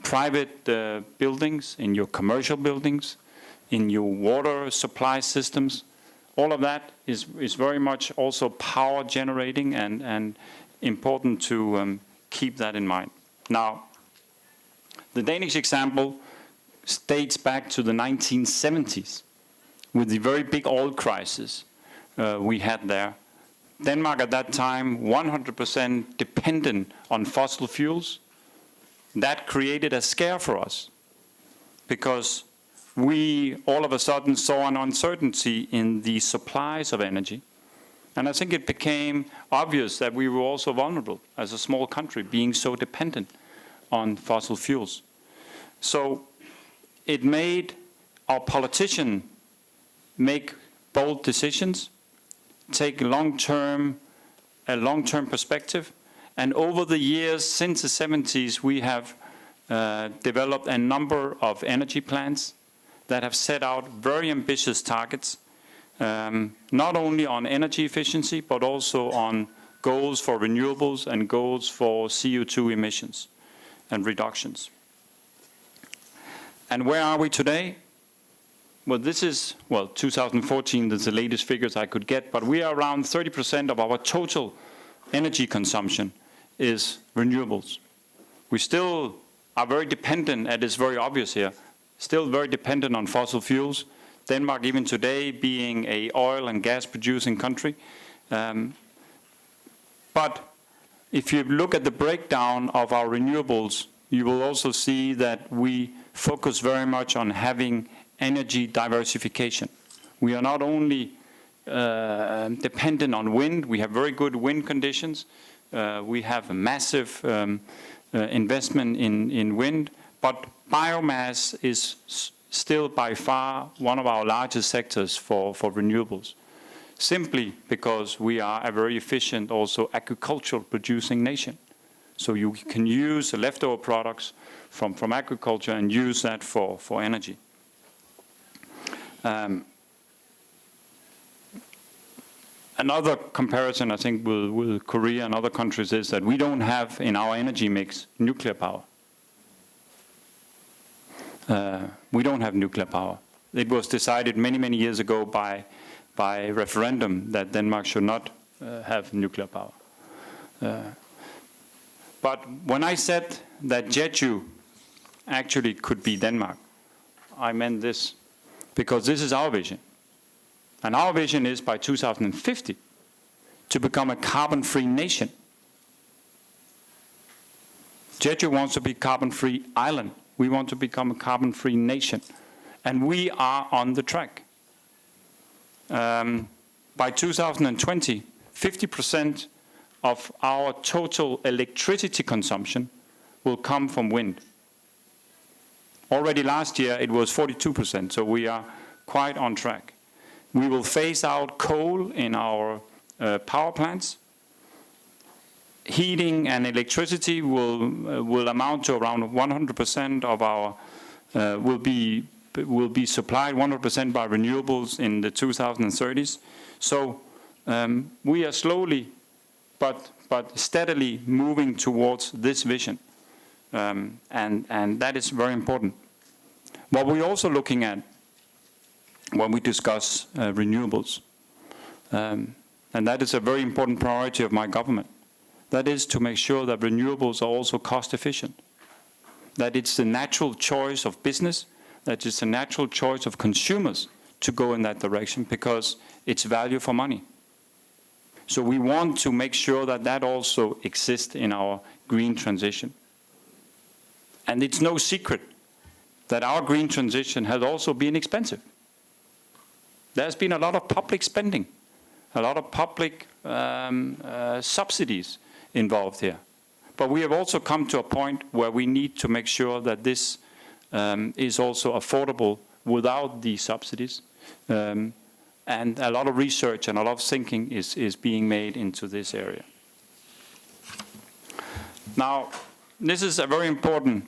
private buildings, in your commercial buildings, in your water supply systems. All of that is very much also power generating and important to keep that in mind. Now, the Danish example dates back to the 1970s with the very big oil crisis we had there. Denmark at that time, 100% dependent on fossil fuels. That created a scare for us because we all of a sudden saw an uncertainty in the supplies of energy. And I think it became obvious that we were also vulnerable as a small country being so dependent on fossil fuels. So it made our politicians make bold decisions, take a long-term perspective. And over the years, since the 70s, we have developed a number of energy plans that have set out very ambitious targets, not only on energy efficiency, but also on goals for renewables and goals for CO2 emissions and reductions. And where are we today? Well, this is, 2014, that's the latest figures I could get, but we are around 30% of our total energy consumption is renewables. We still are very dependent, and it's very obvious here, still very dependent on fossil fuels. Denmark, even today, being an oil and gas producing country. But if you look at the breakdown of our renewables, you will also see that we focus very much on having energy diversification. We are not only dependent on wind, we have very good wind conditions. We have a massive investment in wind, but biomass is still by far one of our largest sectors for renewables, simply because we are a very efficient also agricultural producing nation. So you can use the leftover products from agriculture and use that for energy. Another comparison, I think, with Korea and other countries is that we don't have in our energy mix nuclear power. We don't have nuclear power. It was decided many, many years ago by referendum that Denmark should not have nuclear power. But when I said that Jeju actually could be Denmark, I meant this, because this is our vision. And our vision is by 2050 to become a carbon-free nation. Jeju wants to be a carbon-free island. We want to become a carbon-free nation. And we are on the track. By 2020, 50% of our total electricity consumption will come from wind. Already last year, it was 42%, so we are quite on track. We will phase out coal in our power plants. Heating and electricity will amount to around 100% of our, will be supplied 100% by renewables in the 2030s. So we are slowly but steadily moving towards this vision. And that is very important. What we're also looking at when we discuss renewables, and that is a very important priority of my government, that is to make sure that renewables are also cost efficient, that it's the natural choice of business, that it's a natural choice of consumers to go in that direction because it's value for money. So we want to make sure that that also exists in our green transition. And it's no secret that our green transition has also been expensive. There's been a lot of public spending, a lot of public subsidies involved here. But we have also come to a point where we need to make sure that this is also affordable without these subsidies. and a lot of research and a lot of thinking is being made into this area. Now, this is a very important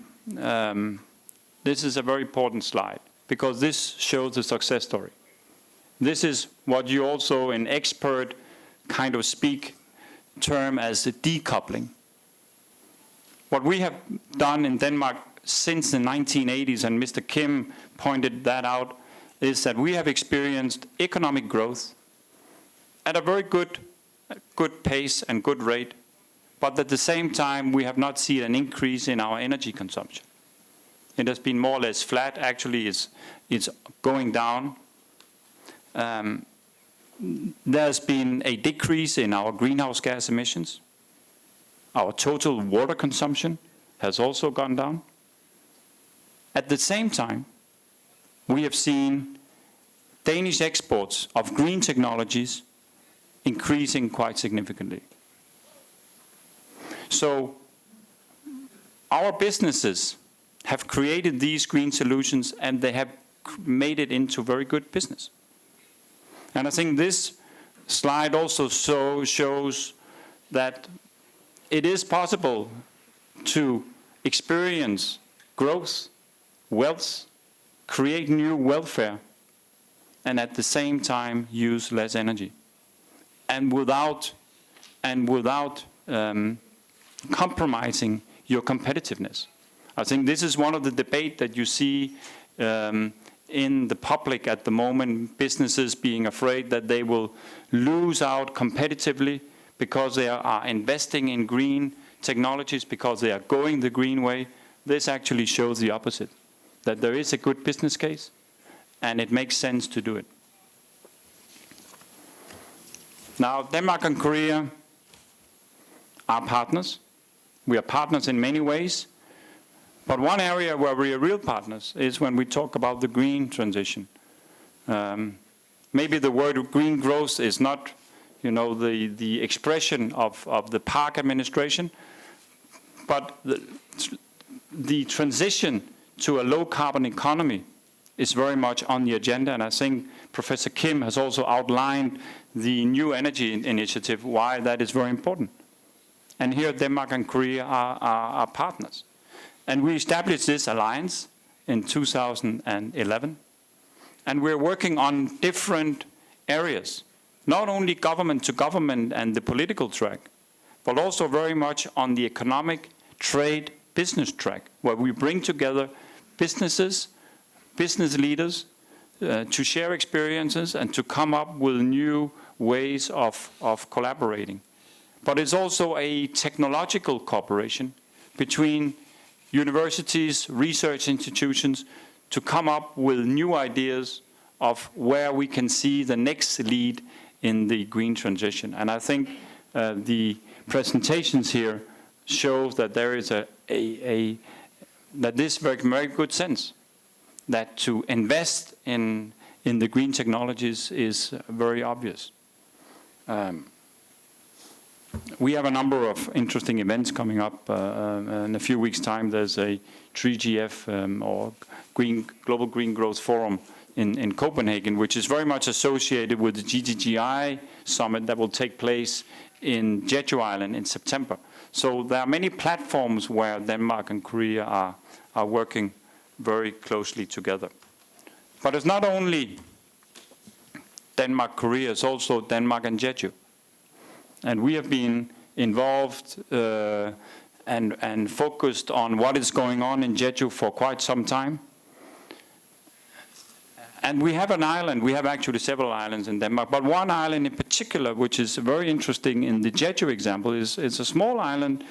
slide, because this shows the success story. This is what you also in expert kind of speak term as decoupling. What we have done in Denmark since the 1980s, and Mr. Kim pointed that out, is that we have experienced economic growth at a very good pace and good rate, but at the same time we have not seen an increase in our energy consumption. It has been more or less flat. Actually, it's going down. There's been a decrease in our greenhouse gas emissions. Our total water consumption has also gone down. At the same time, we have seen Danish exports of green technologies increasing quite significantly. So our businesses have created these green solutions, and they have made it into very good business. And I think this slide also shows that it is possible to experience growth, wealth, create new welfare, and at the same time use less energy, and without compromising your competitiveness. I think this is one of the debate that you see in the public at the moment, businesses being afraid that they will lose out competitively because they are investing in green technologies, because they are going the green way. This actually shows the opposite, that there is a good business case and it makes sense to do it. Now, Denmark and Korea are partners. We are partners in many ways. But one area where we are real partners is when we talk about the green transition. Maybe the word green growth is not, the expression of the Park administration, but the transition to a low-carbon economy is very much on the agenda, and I think Professor Kim has also outlined the new energy initiative, why that is very important. And here Denmark and Korea are partners. And we established this alliance in 2011, and we're working on different areas, not only government to government and the political track, but also very much on the economic, trade, business track, where we bring together businesses, business leaders, to share experiences and to come up with new ways of collaborating. But it's also a technological cooperation between universities, research institutions, to come up with new ideas of where we can see the next lead in the green transition. And I think the presentations here show that there is that this makes very good sense, that to invest in the green technologies is very obvious. We have a number of interesting events coming up. In a few weeks' time, there's a 3GF or Global Green Growth Forum in Copenhagen, which is very much associated with the GGGI summit that will take place in Jeju Island in September. So there are many platforms where Denmark and Korea are working very closely together. But it's not only Denmark, Korea, it's also Denmark and Jeju. And we have been involved and focused on what is going on in Jeju for quite some time. And we have an island, we have actually several islands in Denmark, but one island in particular, which is very interesting in the Jeju example, is a small island,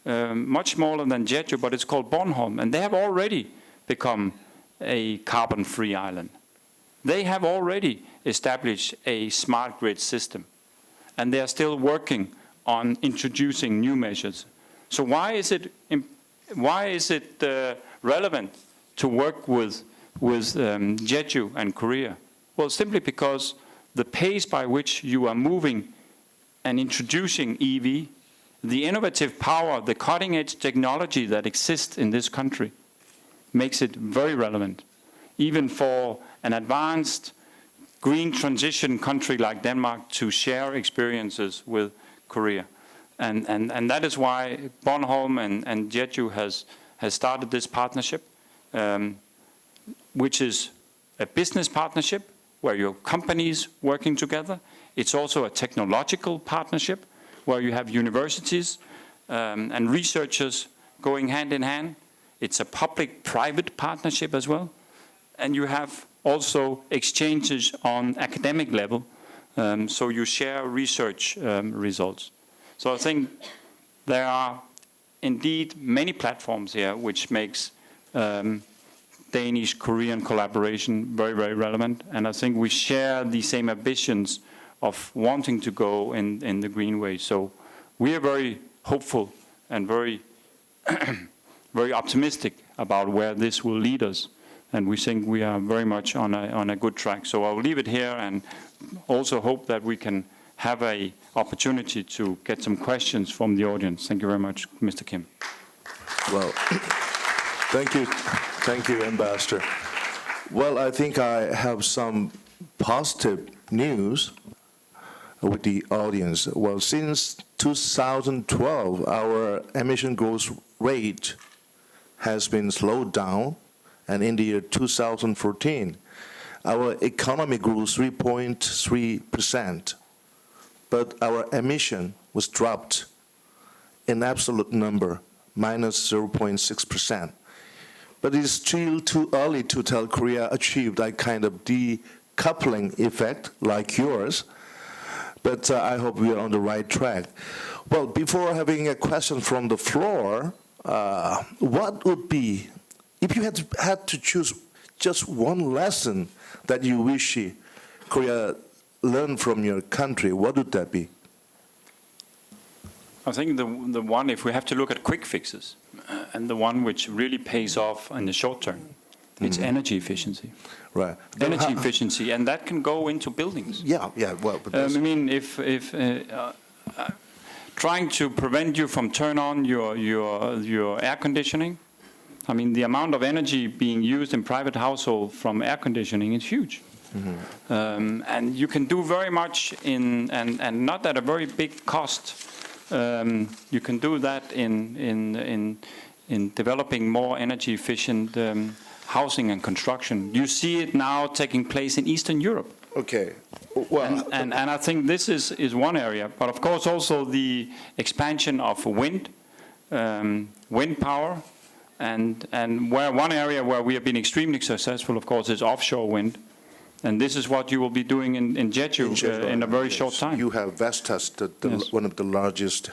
much smaller than Jeju, but it's called Bornholm. And they have already become a carbon-free island. They have already established a smart grid system. And they are still working on introducing new measures. So why is it relevant to work with Jeju and Korea? Well, simply because the pace by which you are moving and introducing EV, the innovative power, the cutting-edge technology that exists in this country makes it very relevant, even for an advanced green transition country like Denmark to share experiences with Korea. And that is why Bornholm and Jeju has started this partnership, which is a business partnership where your companies working together. It's also a technological partnership where you have universities and researchers going hand in hand. It's a public-private partnership as well. And you have also exchanges on academic level, so you share research results. So I think there are indeed many platforms here which makes Danish-Korean collaboration very, very relevant. And I think we share the same ambitions of wanting to go in the green way. So we are very hopeful and very, very optimistic about where this will lead us. And we think we are very much on a good track. So I'll leave it here and also hope that we can have an opportunity to get some questions from the audience. Thank you very much, Mr. Kim. Well, thank you, Ambassador. Well, I think I have some positive news with the audience. Well, since 2012, our emission growth rate has been slowed down, and in the year 2014, our economy grew 3.3%, but our emission was dropped in absolute number, minus 0.6%. But it's still too early to tell Korea achieved that kind of decoupling effect like yours. But I hope we are on the right track. Well, before having a question from the floor, what would be, if you had to choose just one lesson that you wish Korea learned from your country, what would that be? I think the one, if we have to look at quick fixes, and the one which really pays off in the short term, it's energy efficiency. Right. Energy efficiency, and that can go into buildings. Yeah. Well, but I mean, if trying to prevent you from turn on your air conditioning, I mean, the amount of energy being used in private household from air conditioning is huge. Mm-hmm. And you can do very much and not at a very big cost. You can do that in developing more energy efficient housing and construction. You see it now taking place in Eastern Europe. Okay. Well, and I think this is one area, but of course also the expansion of wind power, and where one area where we have been extremely successful, of course, is offshore wind. And this is what you will be doing in Jeju in a very short time. You have Vestas, one of the largest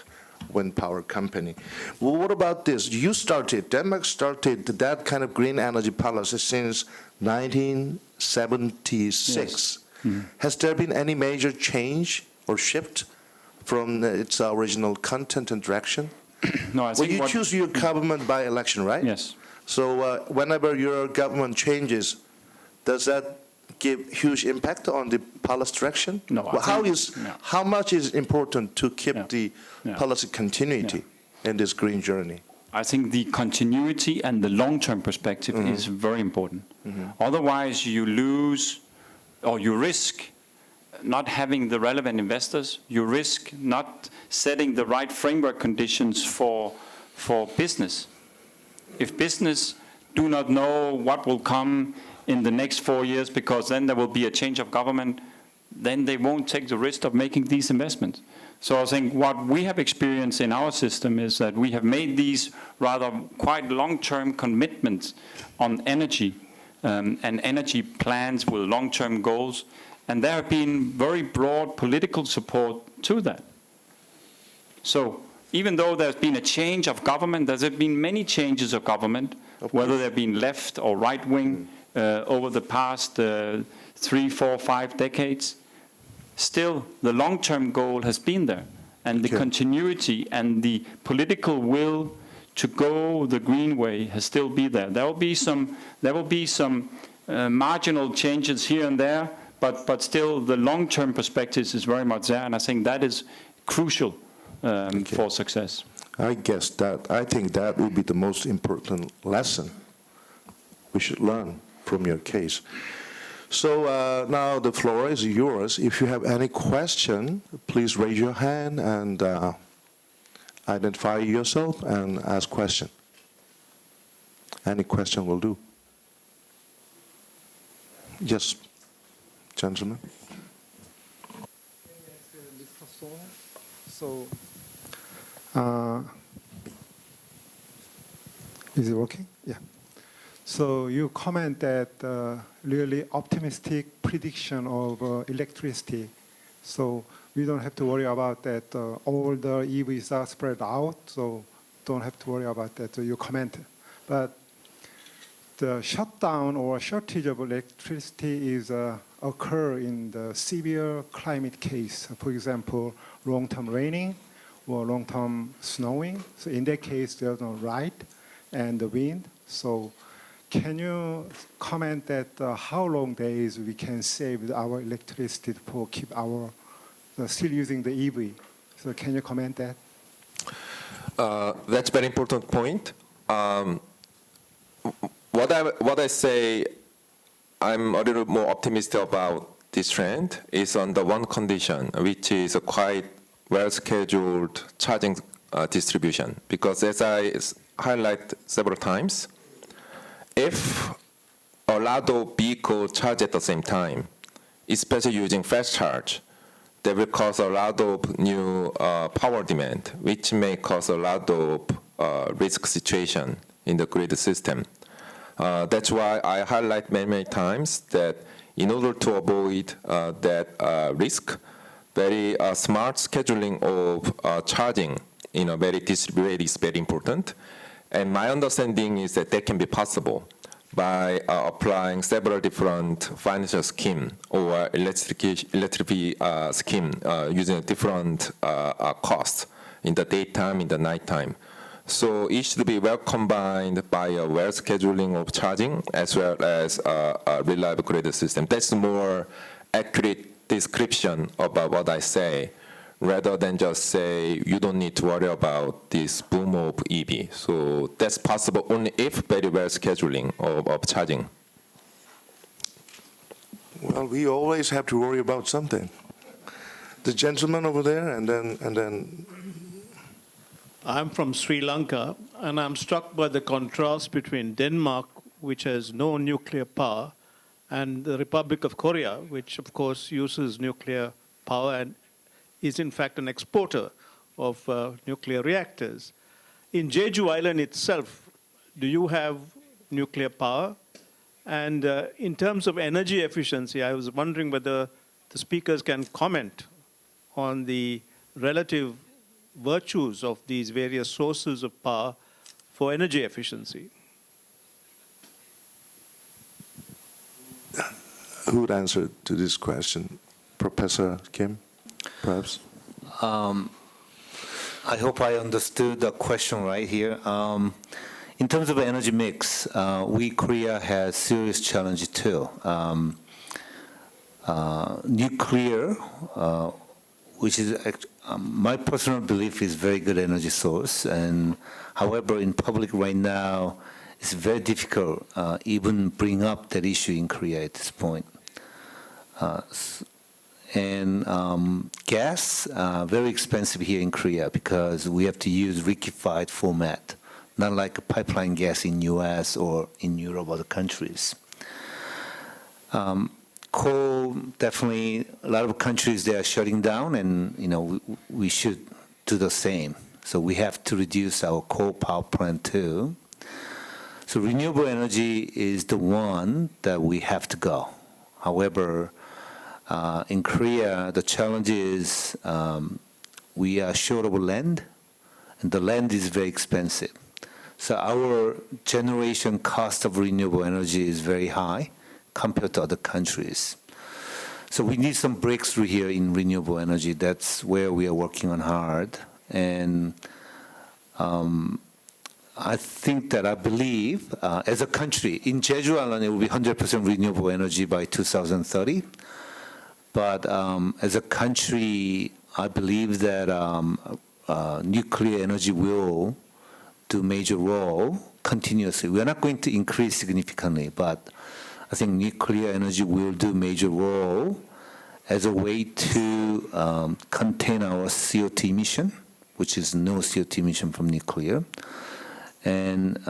wind power company. Well, what about this? Denmark started that kind of green energy policy since 1976. Yes. Mm-hmm. Has there been any major change or shift from its original content and direction? No, I think you choose your government by election, right? Yes. So whenever your government changes, does that give huge impact on the policy direction? No. How much is important to keep the policy continuity in this green journey? I think the continuity and the long-term perspective is very important. Mm-hmm. Otherwise, you lose or you risk not having the relevant investors. You risk not setting the right framework conditions for business. If business do not know what will come in the next 4 years, because then there will be a change of government, then they won't take the risk of making these investments. So I think what we have experienced in our system is that we have made these rather quite long-term commitments on energy and energy plans with long-term goals, and there have been very broad political support to that. So even though there's been a change of government, there's been many changes of government, whether they've been left or right-wing, over the past 3, 4, 5 decades, still the long-term goal has been there, and the continuity and the political will to go the green way has still been there. There will be some marginal changes here and there, but still the long-term perspective is very much there, and I think that is crucial for success. I think that will be the most important lesson we should learn from your case. So now the floor is yours. If you have any question, please raise your hand and identify yourself and ask question. Any question will do. Yes, gentlemen. So, is it working? Yeah. So you comment that really optimistic prediction of electricity. So we don't have to worry about that. All the EVs are spread out, so don't have to worry about that. So you comment, but the shutdown or shortage of electricity is occur in the severe climate case. For example, long-term raining or long-term snowing. So in that case, there's no light and the wind. So can you comment that how long days we can save our electricity for keep our still using the EV? So can you comment that? That's very important point. What I say, I'm a little more optimistic about this trend is on the one condition, which is a quite well-scheduled charging distribution. Because as I highlight several times, if a lot of vehicles charge at the same time, especially using fast charge, that will cause a lot of new power demand, which may cause a lot of risk situation in the grid system. That's why I highlight many times that in order to avoid that risk, very smart scheduling of charging in a very distributed is very important. And my understanding is that that can be possible by applying several different financial scheme or electricity scheme using different costs in the daytime, in the nighttime. So it should be well combined by a well scheduling of charging as well as a reliable grid system. That's a more accurate description about what I say, rather than just say you don't need to worry about this boom of EV. So that's possible only if very well scheduling of charging. Well, we always have to worry about something. The gentleman over there, and then. I'm from Sri Lanka, and I'm struck by the contrast between Denmark, which has no nuclear power, and the Republic of Korea, which of course uses nuclear power and is in fact an exporter of nuclear reactors. In Jeju Island itself, do you have nuclear power? And in terms of energy efficiency, I was wondering whether the speakers can comment on the relative virtues of these various sources of power for energy efficiency. Who would answer to this question? Professor Kim, perhaps? I hope I understood the question right here. In terms of energy mix, Korea has serious challenges too. Nuclear, which is my personal belief is very good energy source, and however in public right now it's very difficult even bring up that issue in Korea at this point. And gas, very expensive here in Korea because we have to use liquefied format, not like a pipeline gas in US or in Europe or other countries. Coal, definitely, a lot of countries, they are shutting down, and we should do the same. So we have to reduce our coal power plant too. So renewable energy is the one that we have to go. However, in Korea, the challenge is we are short of land, and the land is very expensive. So our generation cost of renewable energy is very high compared to other countries. So we need some breakthrough here in renewable energy. That's where we are working on hard. And I believe, as a country, in Jeju Island, it will be 100% renewable energy by 2030. But as a country, I believe that nuclear energy will do a major role continuously. We are not going to increase significantly, but I think nuclear energy will do major role as a way to contain our CO2 emission, which is no CO2 emission from nuclear, and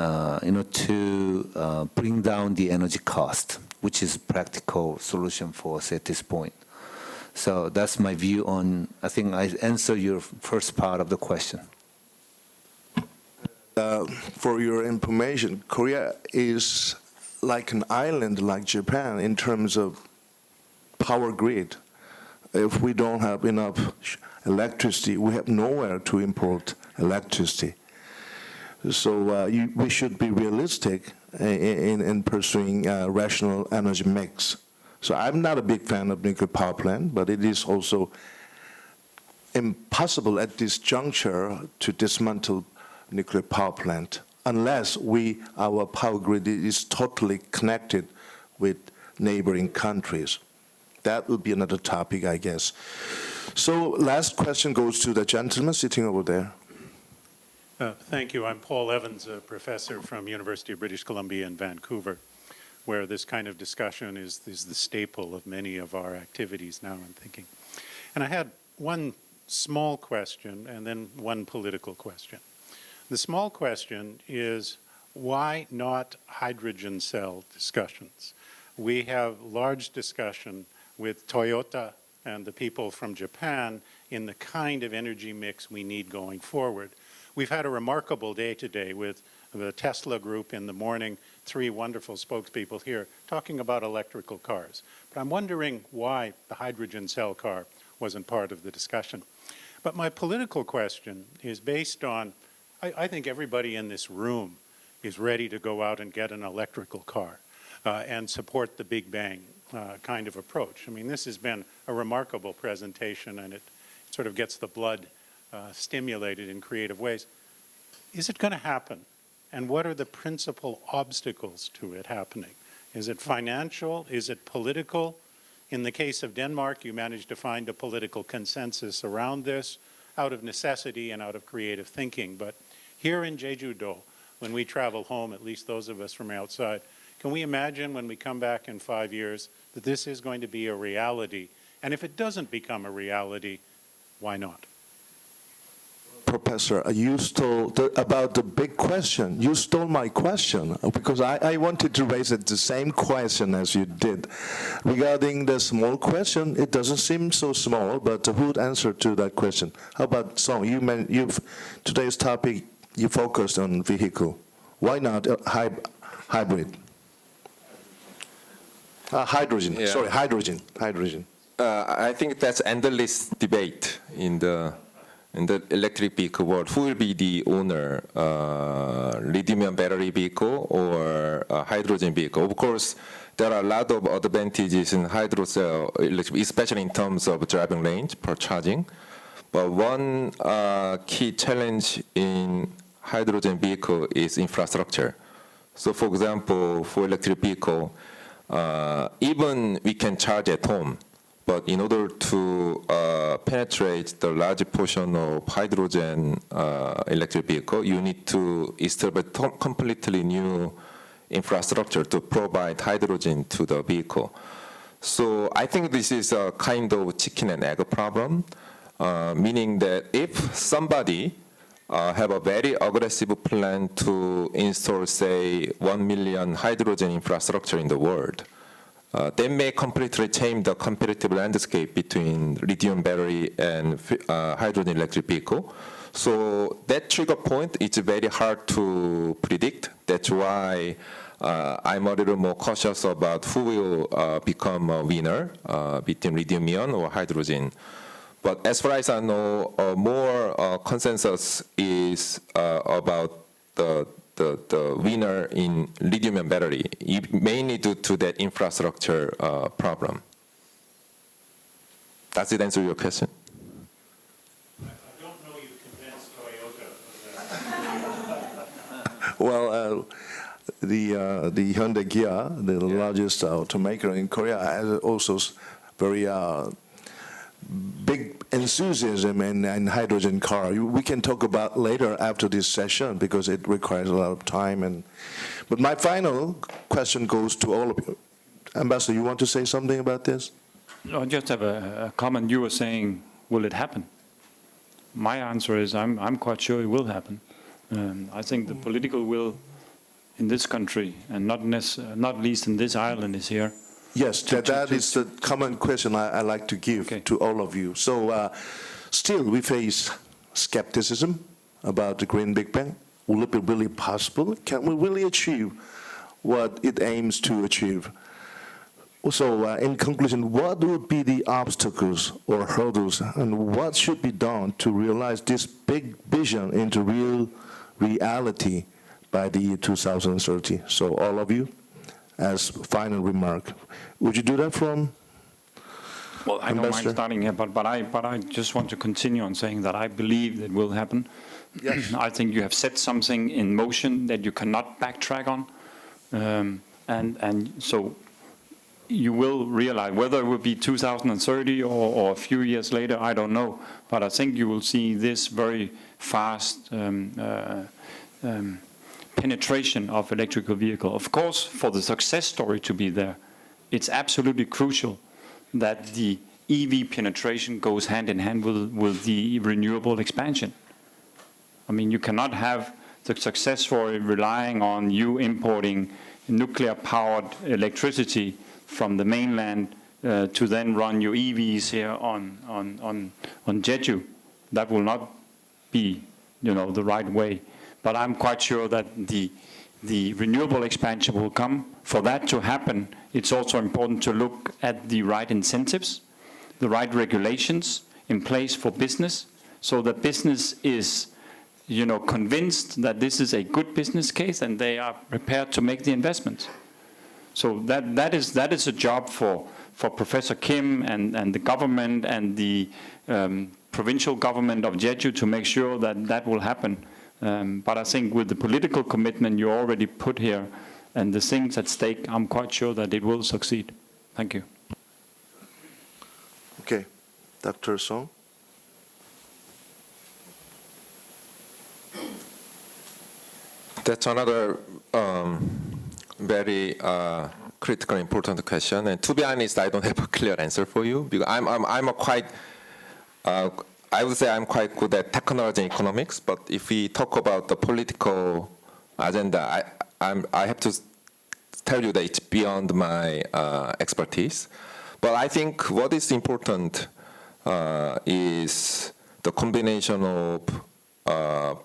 to bring down the energy cost, which is a practical solution for us at this point. So that's my view on, I think I answered your first part of the question. For your information, Korea is like an island like Japan in terms of power grid. If we don't have enough electricity, we have nowhere to import electricity. So we should be realistic in pursuing rational energy mix. So I'm not a big fan of nuclear power plant, but it is also impossible at this juncture to dismantle nuclear power plant unless our power grid is totally connected with neighboring countries. That would be another topic, I guess. So last question goes to the gentleman sitting over there. Thank you. I'm Paul Evans, a professor from University of British Columbia in Vancouver, where this kind of discussion is the staple of many of our activities now, I'm thinking. And I had one small question and then one political question. The small question is, why not hydrogen cell discussions? We have large discussion with Toyota and the people from Japan in the kind of energy mix we need going forward. We've had a remarkable day today with the Tesla group in the morning, 3 wonderful spokespeople here talking about electrical cars. But I'm wondering why the hydrogen cell car wasn't part of the discussion. But my political question is based on, I think everybody in this room is ready to go out and get an electrical car and support the Big Bang kind of approach. I mean, this has been a remarkable presentation, and it sort of gets the blood stimulated in creative ways. Is it going to happen? And what are the principal obstacles to it happening? Is it financial? Is it political? In the case of Denmark, you managed to find a political consensus around this out of necessity and out of creative thinking. But here in Jeju-do, when we travel home, at least those of us from outside, can we imagine when we come back in 5 years that this is going to be a reality? And if it doesn't become a reality, why not? Professor, you stole about the big question. You stole my question because I wanted to raise the same question as you did. Regarding the small question, it doesn't seem so small, but who would answer to that question? How about Song? Today's topic, you focused on vehicle. Why not hybrid? Hydrogen. Yeah. Sorry, hydrogen. I think that's endless debate in the electric vehicle world. Who will be the owner, lithium battery vehicle or hydrogen vehicle? Of course, there are a lot of advantages in hydrocell, especially in terms of driving range per charging. But one key challenge in hydrogen vehicle is infrastructure. So for example, for electric vehicle, even we can charge at home, but in order to penetrate the large portion of hydrogen electric vehicle, you need to establish completely new infrastructure to provide hydrogen to the vehicle. So I think this is a kind of chicken and egg problem, meaning that if somebody have a very aggressive plan to install, say, 1 million hydrogen infrastructure in the world, they may completely change the competitive landscape between lithium battery and hydrogen electric vehicle. So that trigger point is very hard to predict. That's why I'm a little more cautious about who will become a winner between lithium-ion or hydrogen. But as far as I know, more consensus is about the winner in lithium-ion battery, mainly due to that infrastructure problem. Does it answer your question? I don't know you convinced Toyota of that. Well, the Hyundai Kia, the largest automaker in Korea, has also very big enthusiasm in hydrogen car. We can talk about later after this session because it requires a lot of time. But my final question goes to all of you. Ambassador, you want to say something about this? I just have a comment. You were saying, will it happen? My answer is I'm quite sure it will happen. I think the political will in this country, and not least in this island, is here. Yes, that is the common question I like to give to all of you. So still we face skepticism about the Green Big Bang. Will it be really possible? Can we really achieve what it aims to achieve? So in conclusion, what would be the obstacles or hurdles, and what should be done to realize this big vision into real reality by the year 2030? So all of you, as final remark, would you do that from? Well, I don't mind Ambassador? starting here, but I just want to continue on saying that I believe it will happen. Yes. I think you have set something in motion that you cannot backtrack on, and so you will realize whether it will be 2030 or a few years later. I don't know, but I think you will see this very fast penetration of electrical vehicle. Of course, for the success story to be there, it's absolutely crucial that the EV penetration goes hand in hand with the renewable expansion. I mean, you cannot have the success story relying on you importing nuclear-powered electricity from the mainland to then run your EVs here on Jeju. That will not be, the right way. But I'm quite sure that the renewable expansion will come. For that to happen, it's also important to look at the right incentives, the right regulations in place for business, so that business is, convinced that this is a good business case and they are prepared to make the investments. So that is a job for Professor Kim and the government and the provincial government of Jeju to make sure that will happen. But I think with the political commitment you already put here and the things at stake, I'm quite sure that it will succeed. Thank you. Okay, Dr. Song. That's another very critical, important question. And to be honest, I don't have a clear answer for you because I'm a quite. I would say I'm quite good at technology and economics. But if we talk about the political agenda, I have to tell you that it's beyond my expertise. But I think what is important is the combination of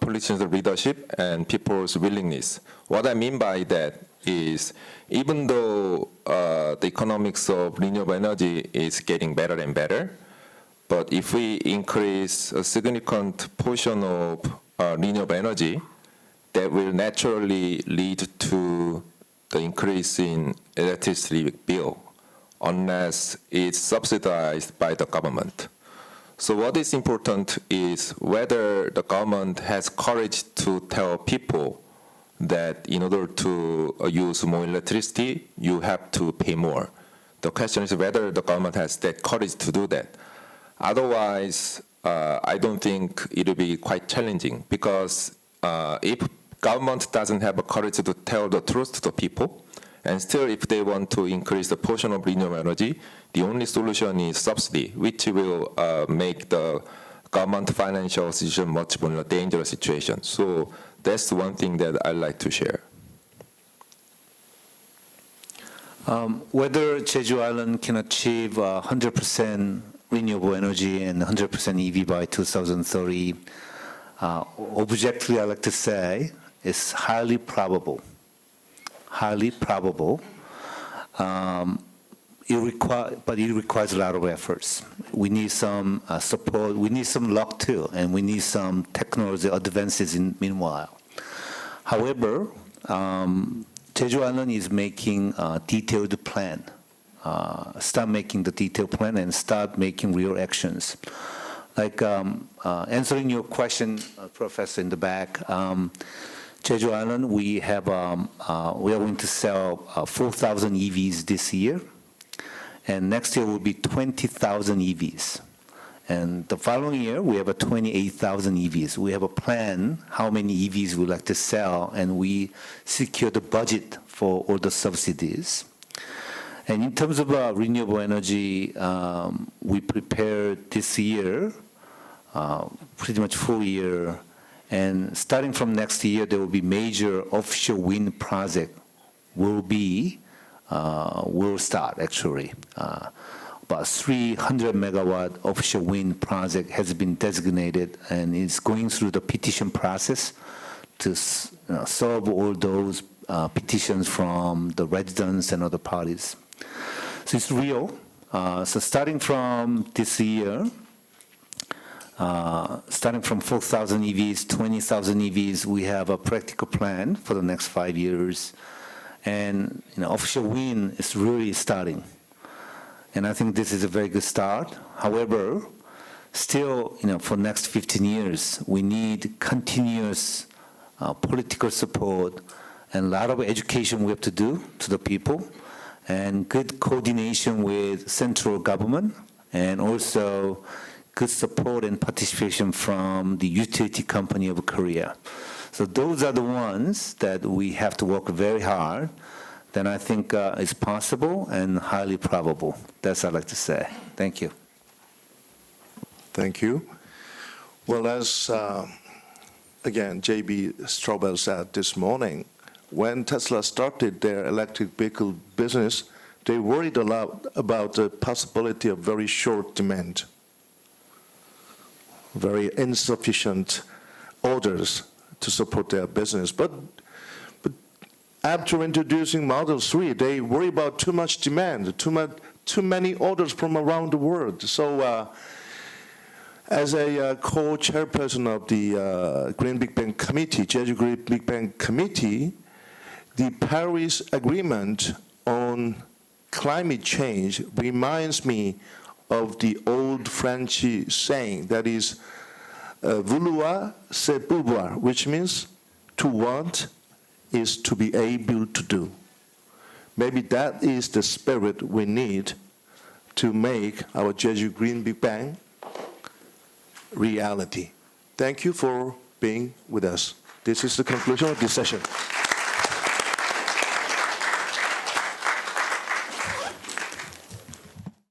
politicians' leadership and people's willingness. What I mean by that is, even though the economics of renewable energy is getting better and better, but if we increase a significant portion of renewable energy, that will naturally lead to the increase in electricity bill, unless it's subsidized by the government. So what is important is whether the government has courage to tell people that in order to use more electricity, you have to pay more. The question is whether the government has that courage to do that. Otherwise, I don't think it will be quite challenging, because if government doesn't have a courage to tell the truth to the people, and still if they want to increase the portion of renewable energy, the only solution is subsidy, which will make the government financial situation much more dangerous situation. So that's one thing that I'd like to share. Whether Jeju Island can achieve 100% renewable energy and 100% EV by 2030, objectively I like to say is highly probable. Highly probable. But it requires a lot of efforts. We need some support. We need some luck too, and we need some technology advances in meanwhile. However, Jeju Island is making a detailed plan. Start making the detailed plan and start making real actions. Like answering your question, Professor, in the back. Jeju Island, we are going to sell 4,000 EVs this year, and next year will be 20,000 EVs. And the following year, we have 28,000 EVs. We have a plan how many EVs we like to sell, and we secure the budget for all the subsidies. And in terms of renewable energy, we prepared this year, pretty much full year, and starting from next year, there will be major offshore wind project will start actually. About 300 megawatt offshore wind project has been designated and is going through the petition process to solve all those petitions from the residents and other parties. So it's real. So starting from this year, starting from 4,000 EVs, 20,000 EVs, we have a practical plan for the next 5 years. And offshore wind is really starting. And I think this is a very good start. However, still, for next 15 years, we need continuous political support and a lot of education we have to do to the people, and good coordination with central government, and also good support and participation from the utility company of Korea. So those are the ones that we have to work very hard. Then I think it's possible and highly probable. That's what I'd like to say. Thank you. Thank you. Well, as again, J.B. Straubel said this morning, when Tesla started their electric vehicle business, they worried a lot about the possibility of very short demand, very insufficient orders to support their business. But after introducing Model 3, they worry about too much demand, too many orders from around the world. So as a co-chairperson of the Green Big Bang Committee, Jeju Green Big Bang Committee, the Paris Agreement on climate change reminds me of the old French saying that is, vouloir, c'est pouvoir, which means to want is to be able to do. Maybe that is the spirit we need to make our Jeju Green Big Bang reality. Thank you for being with us. This is the conclusion of this session.